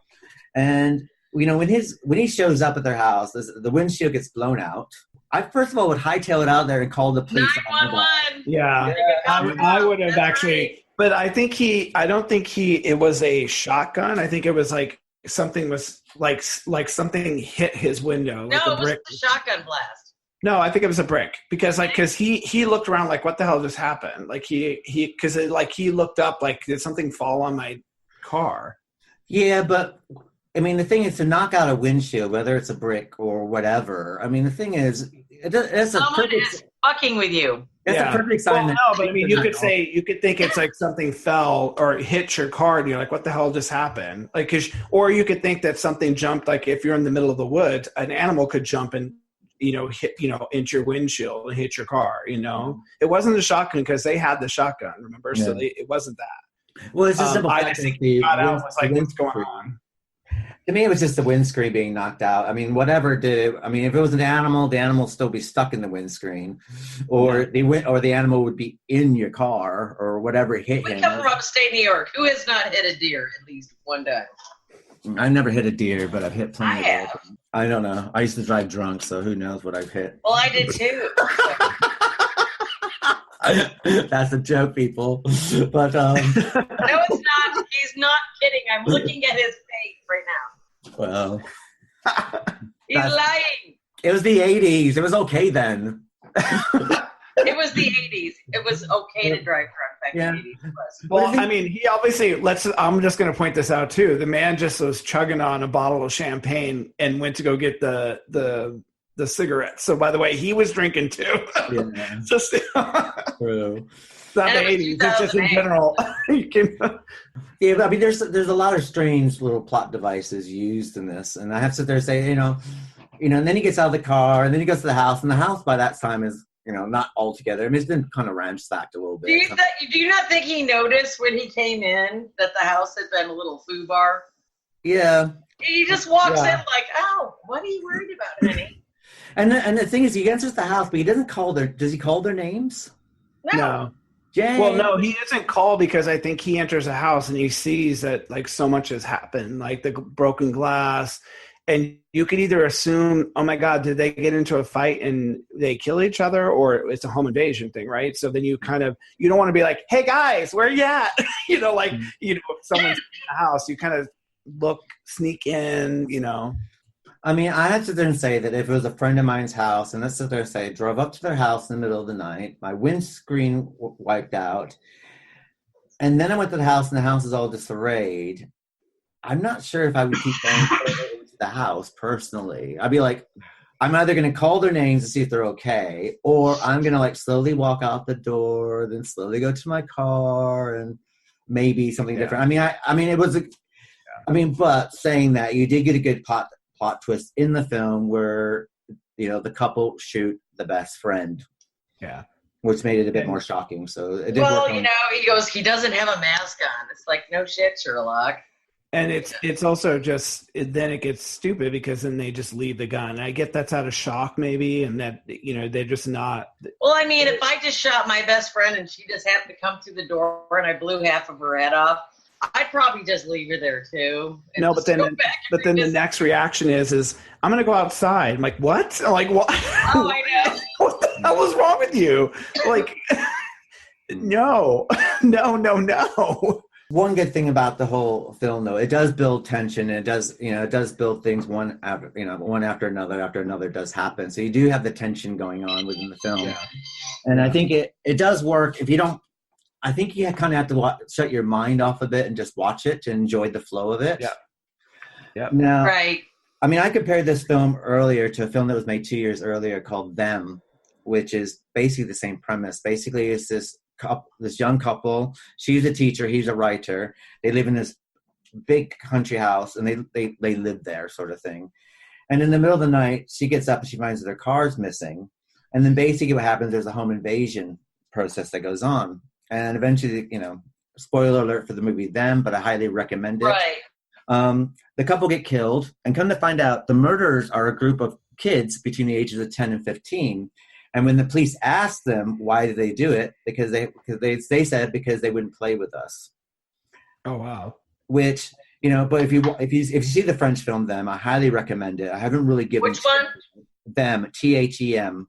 And when he shows up at their house, the windshield gets blown out. I first of all would hightail it out there and call the police. 911. Yeah, I would have actually, but I don't think it was a shotgun. I think it was like something was like something hit his window. No, it wasn't a shotgun blast. No, I think it was a brick because he looked around like, what the hell just happened? Like he looked up like, did something fall on my car? Yeah, but I mean, the thing is to knock out a windshield, whether it's a brick or whatever. I mean, the thing is, someone is fucking with you. It's a perfect sign. Well, no, but I mean, you could think it's like something fell or hit your car, and you're like, "What the hell just happened?" Like, or you could think that something jumped. Like, if you're in the middle of the woods, an animal could jump and hit into your windshield and hit your car. It wasn't a shotgun because they had the shotgun. Remember, so it wasn't that. Well, it's just simple. I just think he got out. Was like, what's going on? To me, it was just the windscreen being knocked out. I mean, whatever did. I mean, if it was an animal, the animal would still be stuck in the windscreen, or the animal would be in your car, or whatever hit him. We come from upstate New York. Who has not hit a deer at least one time? I never hit a deer, but I've hit plenty. I have. I don't know. I used to drive drunk, so who knows what I've hit. Well, I did too. That's a joke, people. But no, it's not. He's not kidding. I'm looking at his face right now. Well, he's lying. It was the 80s. It was okay then. It was the 80s. It was okay to drive drunk back in the 80s. Well, I mean, he obviously, I'm just going to point this out too. The man just was chugging on a bottle of champagne and went to go get the cigarettes. So by the way, he was drinking too. Yeah. Just true. It's not the 80s. It's just in general. Yeah, I mean, there's a lot of strange little plot devices used in this, and I have to sit there and say, and then he gets out of the car, and then he goes to the house, and the house by that time is, not all together. I mean, it's been kind of ransacked a little bit. Do you not think he noticed when he came in that the house had been a little foo bar? Yeah. He just walks in like, oh, what are you worried about, honey? And the thing is, he enters the house, but he doesn't call does he call their names? No. James. Well, no, he isn't called because I think he enters a house and he sees that like so much has happened, like the broken glass. And you could either assume, oh my God, did they get into a fight and they kill each other, or it's a home invasion thing, right? So then you you don't want to be like, hey guys, where you at? If someone's in the house, you kind of sneak in, I mean, I have to sit there and say that if it was a friend of mine's house, and let's sit there and say, drove up to their house in the middle of the night, my windscreen wiped out, and then I went to the house and the house is all disarrayed, I'm not sure if I would keep going into the house personally. I'd be like, I'm either going to call their names to see if they're okay, or I'm going to like slowly walk out the door, then slowly go to my car and maybe something different. But saying that, you did get a good plot twist in the film where, the couple shoot the best friend. Yeah. Which made it a bit more shocking. So it did work. He goes, he doesn't have a mask on. It's like, no shit, Sherlock. And it's also just, then it gets stupid because then they just leave the gun. I get that's out of shock maybe, and that, they're just not. Well, I mean, if I just shot my best friend and she just happened to come through the door and I blew half of her head off, I'd probably just leave her there too. No, but then the next reaction is I'm going to go outside. I'm like, what? I'm like, what? Oh, I know. What the hell is wrong with you? Like, no. One good thing about the whole film, though, it does build tension, and it does build things one after another does happen. So you do have the tension going on within the film. Yeah. And I think it does work. If you don't, I think you kind of have to shut your mind off a bit and just watch it to enjoy the flow of it. Yeah. Now, right. I mean, I compared this film earlier to a film that was made 2 years earlier called Them, which is basically the same premise. Basically, it's this young couple. She's a teacher. He's a writer. They live in this big country house, and they live there, sort of thing. And in the middle of the night, she gets up and she finds that their car's missing. And then basically what happens, there's a home invasion process that goes on. And eventually, spoiler alert for the movie Them, but I highly recommend it. Right. The couple get killed, and come to find out, the murderers are a group of kids between the ages of 10 and 15. And when the police asked them why did they do it, because they said because they wouldn't play with us. Oh wow! Which but if you see the French film Them, I highly recommend it. I haven't really given which one? Them, THEM.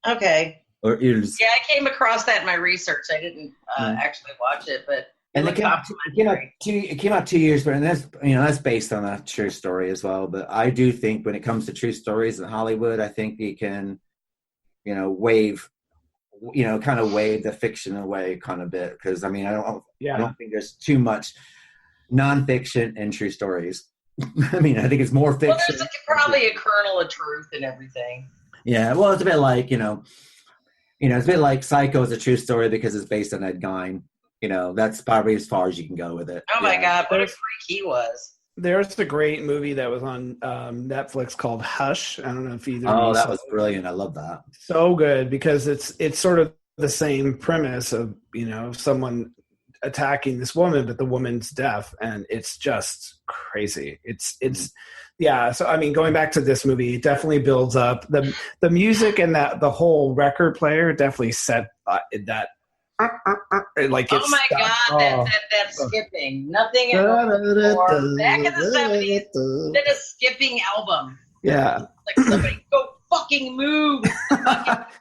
Okay. Or Ils. Yeah, I came across that in my research. I didn't actually watch it, but it came out 2 years ago, and that's based on a true story as well. But I do think when it comes to true stories in Hollywood, I think you can wave the fiction away kind of bit, because I don't think there's too much nonfiction and true stories. I mean, I think it's more fiction. Well, there's probably a kernel of truth in everything. Yeah, well, it's a bit like it's a bit like Psycho is a true story because it's based on Ed Gein. That's probably as far as you can go with it. Oh my God, what a freak he was. There's a great movie that was on Netflix called Hush. I don't know if either. Oh, that was brilliant. I love that. So good, because it's sort of the same premise of someone attacking this woman, but the woman's deaf, and it's just crazy. It's yeah. So I mean, going back to this movie, it definitely builds up the music, and the whole record player definitely set that. Like it's oh my God, that skipping. Nothing before. Back in the 70s, did a skipping album. Yeah. Like, somebody go fucking move.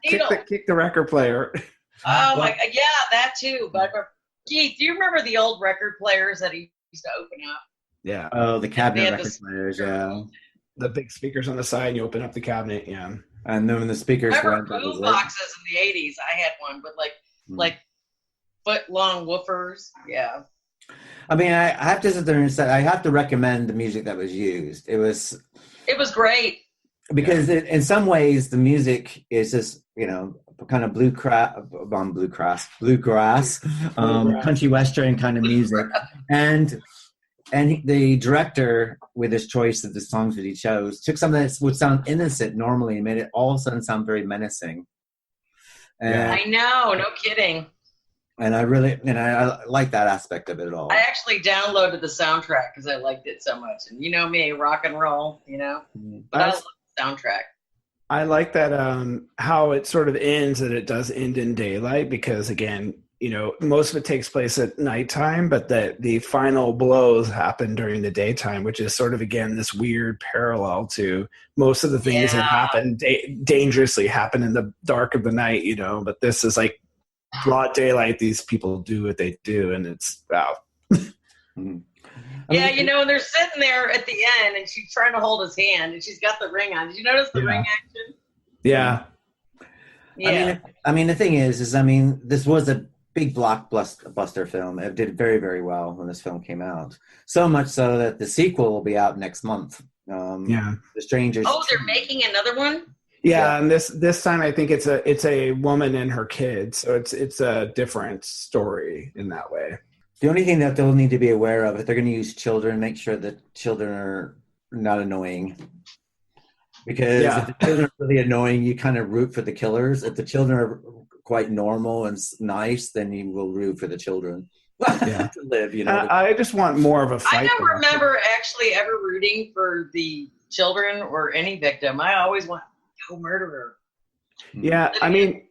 kick the record player. Oh my God, yeah, that too. But Keith, do you remember the old record players that he used to open up? Yeah. Oh, the cabinet record players, yeah. The big speakers on the side, and you open up the cabinet, yeah. And then when the speakers went, boom boxes in the 80s. I had one with like foot-long woofers. Yeah. I mean, I have to sit there and say, I have to recommend the music that was used. It was great. Because in some ways, the music is just, kind of bluegrass, country western kind of music. And the director, with his choice of the songs that he chose, took something that would sound innocent normally and made it all of a sudden sound very menacing. And, I know, no kidding. And I like that aspect of it all. I actually downloaded the soundtrack because I liked it so much. And you know me, rock and roll, But I love the soundtrack. I like that how it sort of ends, that it does end in daylight, because again, most of it takes place at nighttime, but the final blows happen during the daytime, which is sort of, again, this weird parallel to most of the things that happen dangerously happen in the dark of the night, but this is like broad daylight. These people do what they do, and it's, wow. Yeah, and they're sitting there at the end, and she's trying to hold his hand, and she's got the ring on. Did you notice the ring action? Yeah. Yeah. I mean, the thing is, this was a big blockbuster film. It did very, very well when this film came out. So much so that the sequel will be out next month. The Strangers. Oh, they're making another one? Yeah, and this time I think it's a woman and her kids, so it's a different story in that way. The only thing that they'll need to be aware of, if they're going to use children, make sure that children are not annoying. Because if the children are really annoying, you kind of root for the killers. If the children are quite normal and nice, then you will root for the children to live. I just want more of a fight. I don't remember actually ever rooting for the children or any victim. I always want no murderer. Yeah, I mean,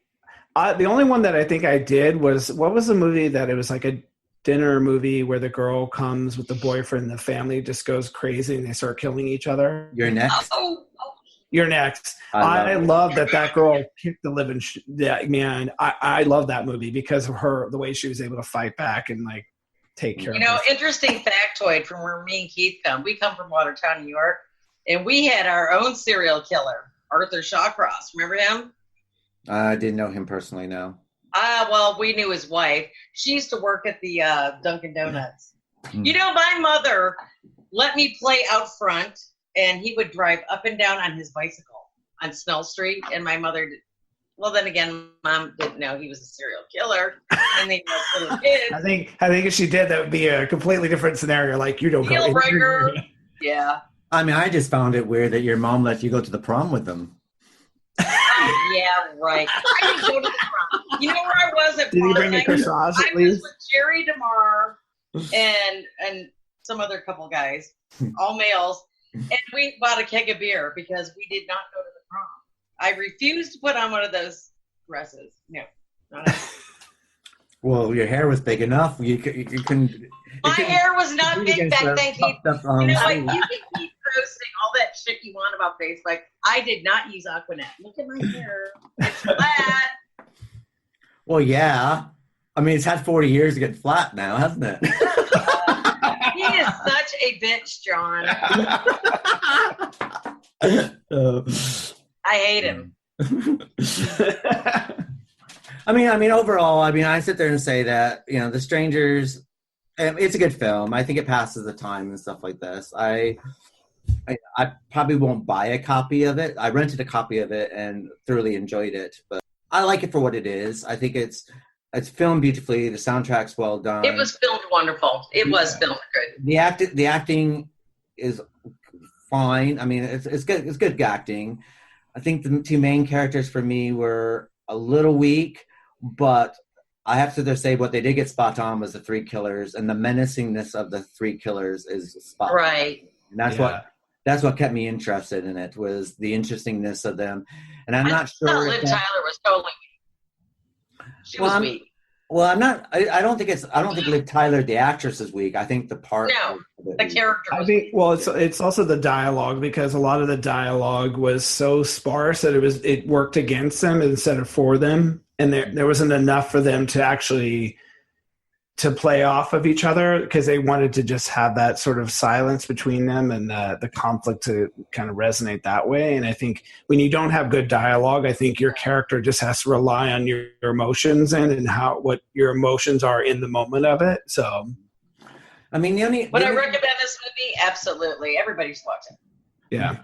the only one that I think I did was, what was the movie that it was like a dinner movie where the girl comes with the boyfriend and the family just goes crazy and they start killing each other? You're Next. You're Next. I love that girl kicked the living man. I love that movie because of the way she was able to fight back and like take care of herself. Interesting factoid from where me and Keith come. We come from Watertown, New York, and we had our own serial killer, Arthur Shawcross. Remember him? I didn't know him personally, no. Well, we knew his wife. She used to work at the Dunkin' Donuts. My mother let me play out front, and he would drive up and down on his bicycle on Snell Street. And my mother, then again, Mom didn't know he was a serial killer. And they were little kids. I think if she did, that would be a completely different scenario. Like, you don't go. Deal breaker. Yeah. I mean, I just found it weird that your mom let you go to the prom with them. Yeah, right. I didn't go to the prom. You know where I was at prom? Did he bring a croissant at least? I was with Jerry DeMar and some other couple guys, all males, and we bought a keg of beer because we did not go to the prom. I refused to put on one of those dresses. No, not Well, your hair was big enough. You couldn't. My hair was not big back then, Keith. You know what? You can keep posting all that shit you want about Facebook. I did not use Aquanet. Look at my hair. It's flat. Well, yeah. I mean, it's had 40 years to get flat now, hasn't it? He is such a bitch, John. I hate him. I mean, overall, I sit there and say that, The Strangers, it's a good film. I think it passes the time and stuff like this. I probably won't buy a copy of it. I rented a copy of it and thoroughly enjoyed it, but I like it for what it is. I think it's filmed beautifully. The soundtrack's well done. It was filmed wonderful. It was filmed good. The acting is fine. I mean, it's good. It's good acting. I think the two main characters for me were a little weak, but I have to say what they did get spot on was the three killers, and the menacingness of the three killers is spot on. Right. And that's what kept me interested in it, was the interestingness of them. And I'm not sure. Liv Tyler was totally weak. She was weak. Well, I'm not. I don't think Liv Tyler, the actress, is weak. I think the part. No, the character. I think. Well, it's also the dialogue, because a lot of the dialogue was so sparse that it worked against them instead of for them, and there wasn't enough for them to actually to play off of each other, because they wanted to just have that sort of silence between them and the conflict to kind of resonate that way. And I think when you don't have good dialogue, I think your character just has to rely on your emotions and what your emotions are in the moment of it. So, I recommend this movie, absolutely. Everybody should watch it. Yeah.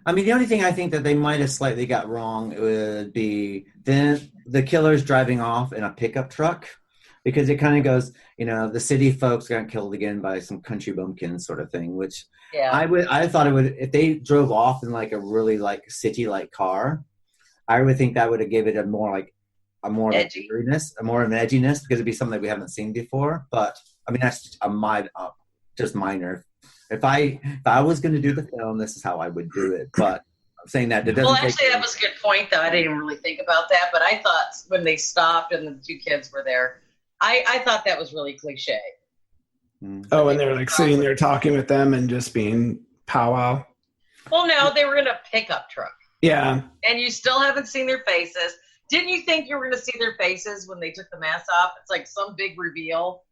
I mean, the only thing I think that they might have slightly got wrong would be the killer's driving off in a pickup truck. Because it kind of goes, the city folks got killed again by some country bumpkins sort of thing, which I thought it would, if they drove off in like a really like city-like car, I would think that would have given it more of an edginess, more of an edginess, because it'd be something that we haven't seen before. But I mean, that's just minor. If I was going to do the film, this is how I would do it. But I'm saying that it doesn't. Well, actually, that was a good point, though. I didn't really think about that, but I thought when they stopped and the two kids were there, I thought that was really cliche. Oh, and they're like sitting there talking with them and just being powwow. Well, no, they were in a pickup truck. Yeah. And you still haven't seen their faces. Didn't you think you were going to see their faces when they took the mask off? It's like some big reveal,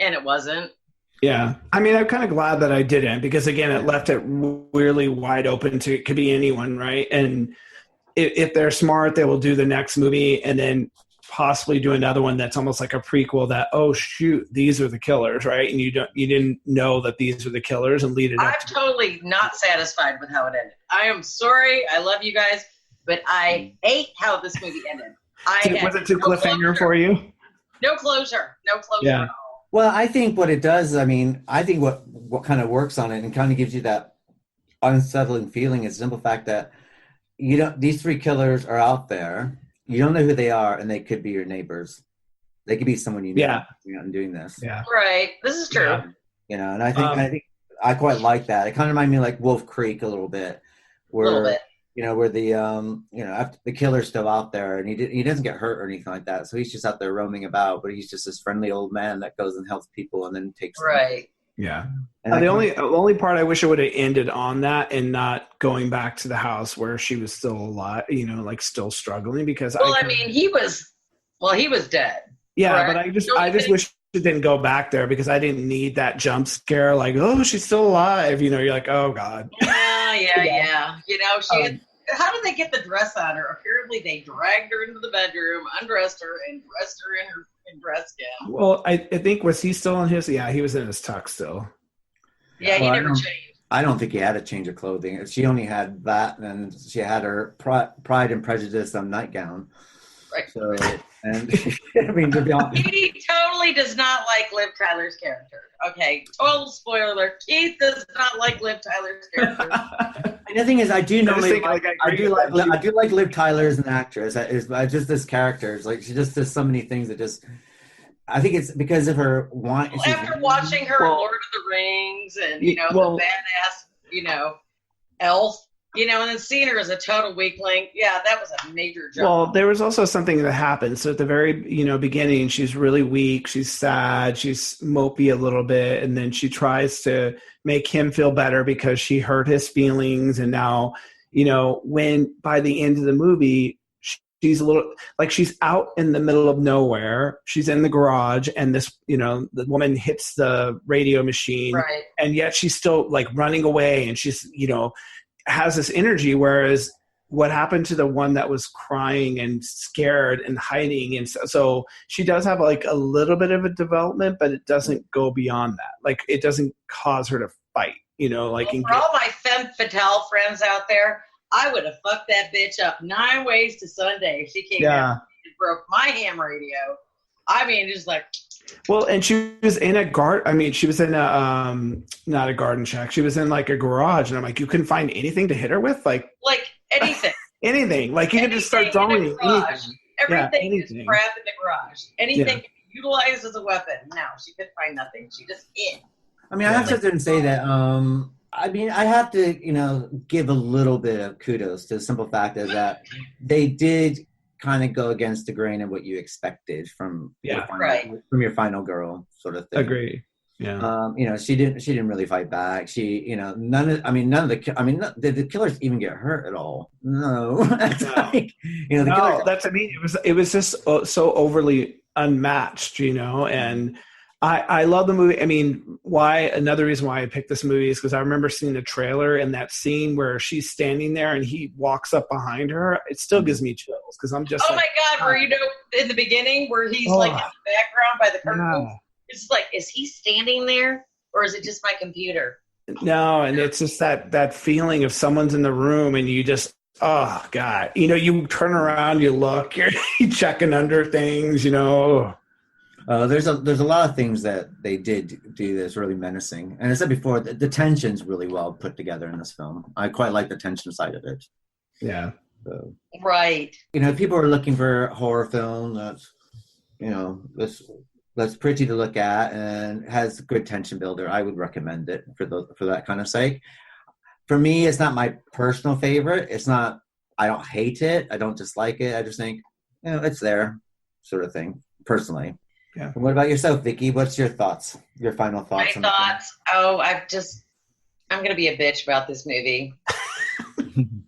and it wasn't. Yeah. I mean, I'm kind of glad that I didn't, because, again, it left it really wide open to it could be anyone, right? And if they're smart, they will do the next movie and then possibly do another one that's almost like a prequel that, oh, shoot, these are the killers, right? And you didn't know that these are the killers and lead it up. I'm totally not satisfied with how it ended. I am sorry. I love you guys, but I hate how this movie ended. Was it too cliffhanger for you? No closure. No closure at all. Well, I think what it does, I mean, I think what kind of works on it and kind of gives you that unsettling feeling is the simple fact that these three killers are out there. You don't know who they are, and they could be your neighbors. They could be someone you know, and doing this. Yeah. Right. This is true. Yeah. And I think I quite like that. It kind of reminded me of like Wolf Creek a little bit, where where the after the killer's still out there, and he doesn't get hurt or anything like that. So he's just out there roaming about, but he's just this friendly old man that goes and helps people and then takes them. Right. Yeah. And the only part I wish it would have ended on that and not going back to the house where she was still alive, like still struggling, because he was dead. Yeah, correct? But I just wish it didn't go back there, because I didn't need that jump scare like, oh, she's still alive. You're like, oh God. Yeah. She had, how did they get the dress on her? Apparently they dragged her into the bedroom, undressed her, and dressed her in her dress gown. Well, I think, was he still in his? Yeah, he was in his tux still. Yeah, he never changed. I don't think he had a change of clothing. She only had that, and she had her Pride and Prejudice nightgown. Right. So, and I mean, to be honest, he totally does not like Liv Tyler's character. Okay, total spoiler. Keith does not like Liv Tyler's character. And the thing is, I do like Liv Tyler as an actress. Just this character. It's like she just does so many things that just. I think it's because of her after watching her Lord of the Rings and the badass elf, and then seeing her as a total weakling, that was a major jump. Well, there was also something that happened. So at the very beginning, she's really weak, she's sad, she's mopey a little bit, and then she tries to make him feel better because she hurt his feelings, and now when by the end of the movie. She's a little like she's out in the middle of nowhere. She's in the garage, and this, the woman hits the radio machine, right. And yet she's still like running away, and she's, has this energy. Whereas what happened to the one that was crying and scared and hiding, and so she does have like a little bit of a development, but it doesn't go beyond that. Like it doesn't cause her to fight, for all my femme fatale friends out there. I would have fucked that bitch up 9 ways to Sunday if she came out and broke my ham radio. I mean, just like. Well, and she was in a she was in a, not a garden shack. She was in like a garage, and I'm like, you couldn't find anything to hit her with? Like anything. Anything. Like you could just start throwing anything. Everything is crap in the garage. Anything can be utilized as a weapon. No, she could find nothing. She just hit. I mean, I have to sit there and say that, I mean, I have to, give a little bit of kudos to the simple fact is that they did kind of go against the grain of what you expected from your final girl sort of thing. Agree. Yeah. She didn't really fight back. She, did the killers even get hurt at all? No. It was just so overly unmatched, and I love the movie. I mean, another reason why I picked this movie is because I remember seeing the trailer and that scene where she's standing there and he walks up behind her. It still gives me chills because I'm just. Oh my God! Where in the beginning where he's like in the background by the curtain. Yeah. It's like, is he standing there or is it just my computer? No, and it's just that feeling of someone's in the room and you just. Oh God! You turn around, you look, you're checking under things, There's a lot of things that they did do that's really menacing. And as I said before, the tension's really well put together in this film. I quite like the tension side of it. Yeah. So, right. People are looking for a horror film that's pretty to look at and has a good tension builder. I would recommend it for that kind of sake. For me, it's not my personal favorite. It's not, I don't hate it. I don't dislike it. I just think, it's there sort of thing, personally. Yeah. And what about yourself, Vicky? What's your thoughts? Your final thoughts? My thoughts. Oh, I'm going to be a bitch about this movie.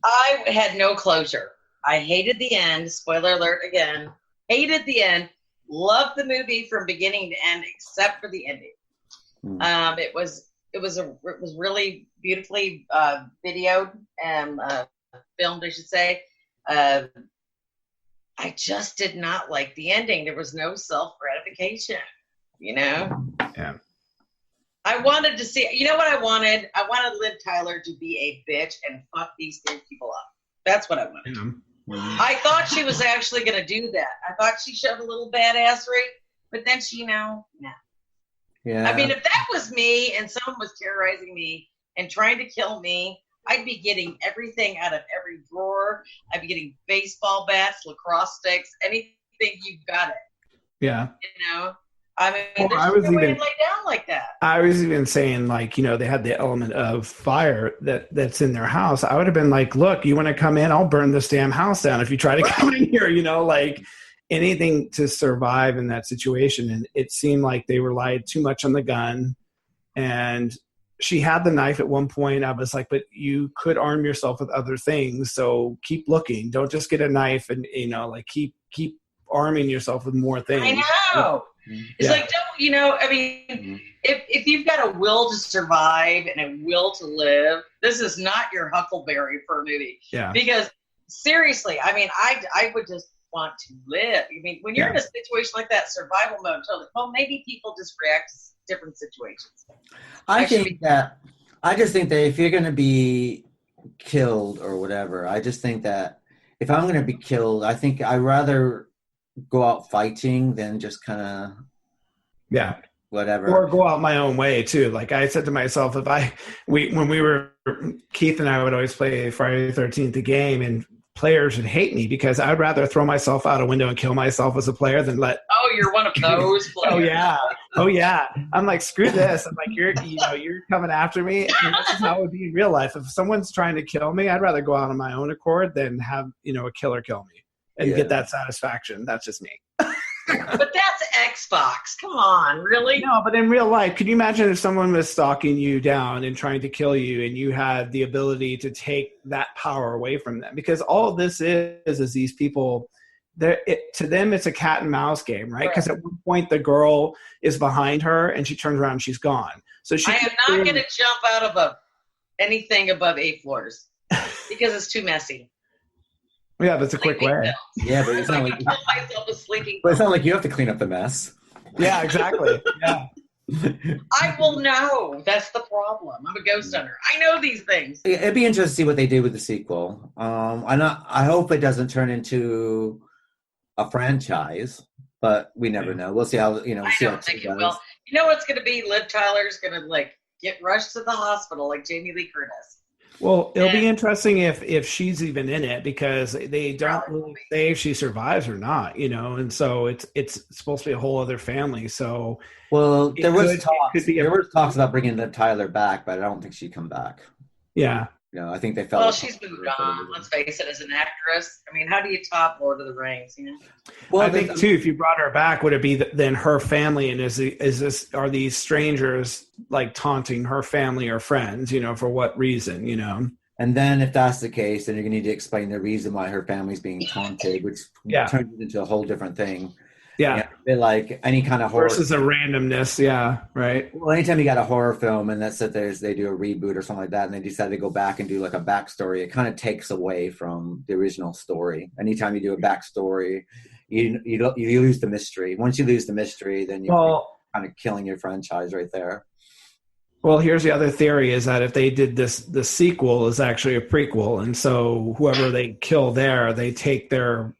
I had no closure. I hated the end. Spoiler alert again. Hated the end. Loved the movie from beginning to end, except for the ending. It was really beautifully videoed and filmed, I should say. I just did not like the ending. There was no self-gratification, you know? Yeah. I wanted to see, you know what I wanted? I wanted Liv Tyler to be a bitch and fuck these three people up. That's what I wanted. Yeah. I thought she was actually going to do that. I thought she showed a little badassery, but then she, no. Yeah. I mean, if that was me and someone was terrorizing me and trying to kill me, I'd be getting everything out of every drawer. I'd be getting baseball bats, lacrosse sticks, anything, you've got it. Yeah. You know? I mean, Well, there's no way to lay down like that. I was even saying, like, you know, they had the element of fire that's in their house. I would have been like, look, you want to come in? I'll burn this damn house down if you try to come in here, you know, like anything to survive in that situation. And it seemed like they relied too much on the gun. And she had the knife at one point. I was like, but you could arm yourself with other things. So keep looking. Don't just get a knife and, you know, like keep arming yourself with more things. I know. It's like, don't, you know, I mean, if you've got a will to survive and a will to live, this is not your Huckleberry for a movie. Yeah. Because seriously, I mean, I would just want to live. I mean, when you're in a situation like that, survival mode, totally. Well, maybe people just react to different situations. I just think that if you're going to be killed or whatever, I just think that if I'm going to be killed, I think I'd rather go out fighting than just kind of whatever, or go out my own way too. Like I said to myself, when we were, Keith and I would always play Friday the 13th the game, and players would hate me because I'd rather throw myself out a window and kill myself as a player than let. Oh, you're one of those players. Oh yeah. I'm like, screw this. I'm like, you're coming after me. And this is how it would be in real life. If someone's trying to kill me, I'd rather go out on my own accord than have, you know, a killer kill me and get that satisfaction. That's just me. But that's Xbox. Come on, really? No, but in real life, could you imagine if someone was stalking you down and trying to kill you and you had the ability to take that power away from them? Because all of this is these people, to them, it's a cat and mouse game, right? Because at one point the girl is behind her and she turns around and she's gone. So I am not going to jump out of anything above 8 floors because it's too messy. Yeah, that's a quick way. Yeah, but it's not like kill myself with sleeping. But it's not like you have to clean up the mess. Yeah, exactly. Yeah. I will know. That's the problem. I'm a ghost hunter. I know these things. It'd be interesting to see what they do with the sequel. I hope it doesn't turn into a franchise, but we never know. We'll see how, you know. I don't think it will. You know what's going to be? Liv Tyler's going to like get rushed to the hospital like Jamie Lee Curtis. Well, it'll be interesting if she's even in it, because they don't really say if she survives or not, you know, and so it's supposed to be a whole other family. So, well, there was talks about bringing Liv Tyler back, but I don't think she'd come back. Yeah. You know, I think they felt. Well, she's moved on. Let's face it, as an actress. I mean, how do you top Lord of the Rings? You know. Well, I think too, if you brought her back, would it be then her family, and are these strangers like taunting her family or friends? You know, for what reason? You know. And then, if that's the case, then you're going to need to explain the reason why her family's being taunted, which turns it into a whole different thing. Yeah, you know, like any kind of horror versus a randomness. Yeah, right. Well, anytime you got a horror film and that's that they do a reboot or something like that, and they decide to go back and do like a backstory, it kind of takes away from the original story. Anytime you do a backstory, you lose the mystery. Once you lose the mystery, then you're kind of killing your franchise right there. Well, here's the other theory: is that if they did this, the sequel is actually a prequel, and so whoever they kill there, they take their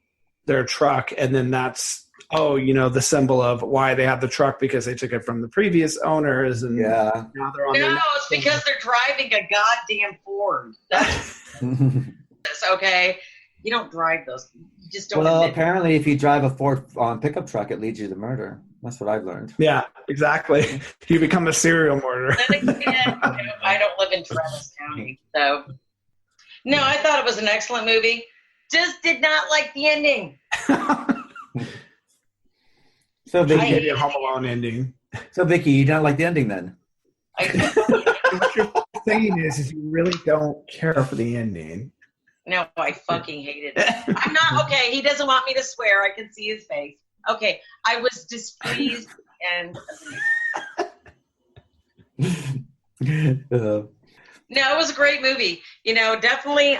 truck, and then that's. Oh, you know, the symbol of why they have the truck, because they took it from the previous owners, and now they're on. No, it's because they're driving a goddamn Ford. That's okay. You don't drive those. You just don't. Well, apparently, if you drive a Ford pickup truck, it leads you to murder. That's what I've learned. Yeah, exactly. You become a serial murderer. Then again, I don't live in Travis County, so no. I thought it was an excellent movie. Just did not like the ending. So Give Vicky, you a Home Alone ending. so Vicky, you don't like the ending then? What you're saying is you really don't care for the ending. No, I fucking hated it. I'm not okay. He doesn't want me to swear. I can see his face. Okay, I was displeased and. No, it was a great movie. You know, definitely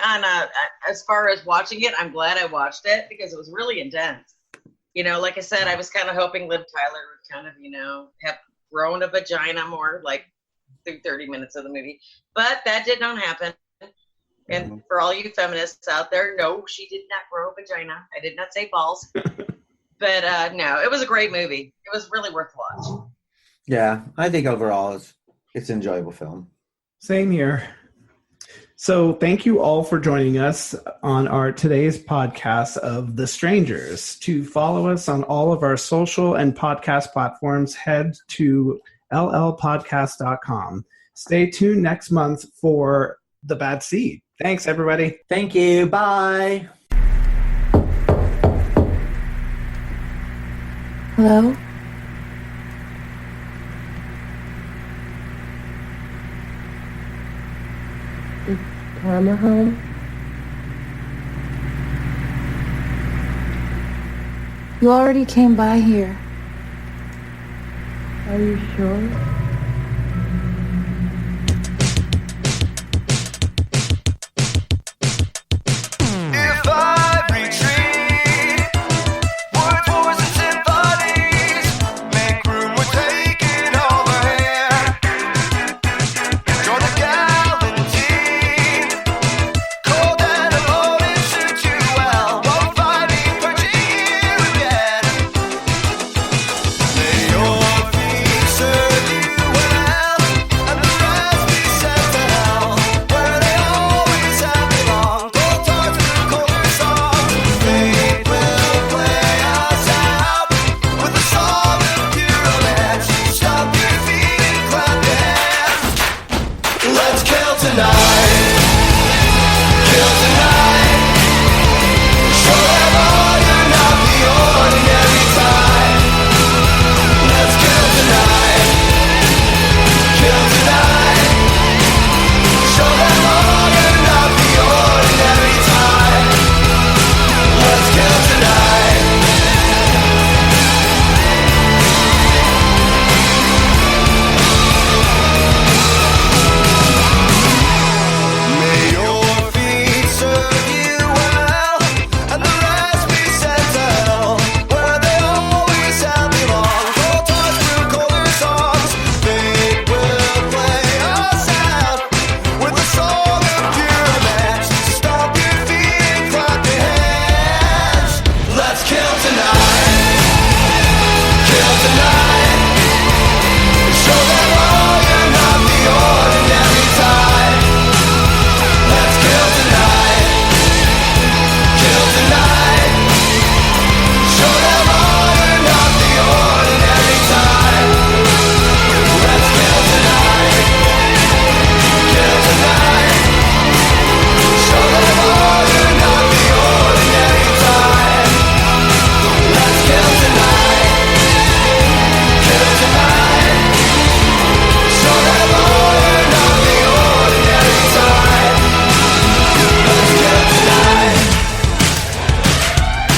as far as watching it, I'm glad I watched it because it was really intense. You know, like I said, I was kind of hoping Liv Tyler would kind of, have grown a vagina more like through 30 minutes of the movie. But that did not happen. And for all you feminists out there, no, she did not grow a vagina. I did not say balls. But no, it was a great movie. It was really worth watching. Yeah, I think overall it's an enjoyable film. Same here. So thank you all for joining us on our today's podcast of The Strangers. To follow us on all of our social and podcast platforms, head to llpodcast.com. Stay tuned next month for The Bad Seed. Thanks, everybody. Thank you. Bye. Hello? Is Karma home? You already came by here. Are you sure?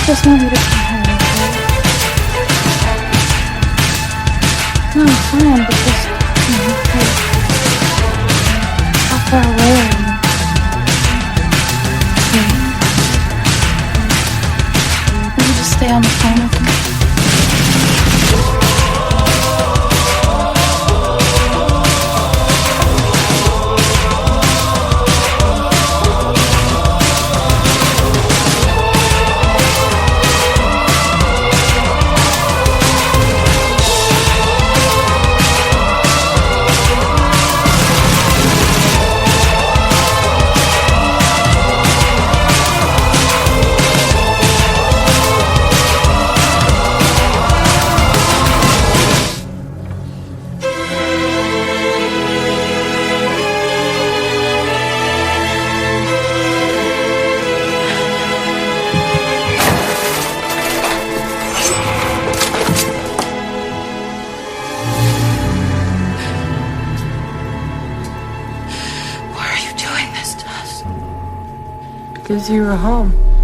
Just want you to come home, okay? No, I'm fine, but just, hey, how far away are you? Will you just stay on the phone with me? gives you a home.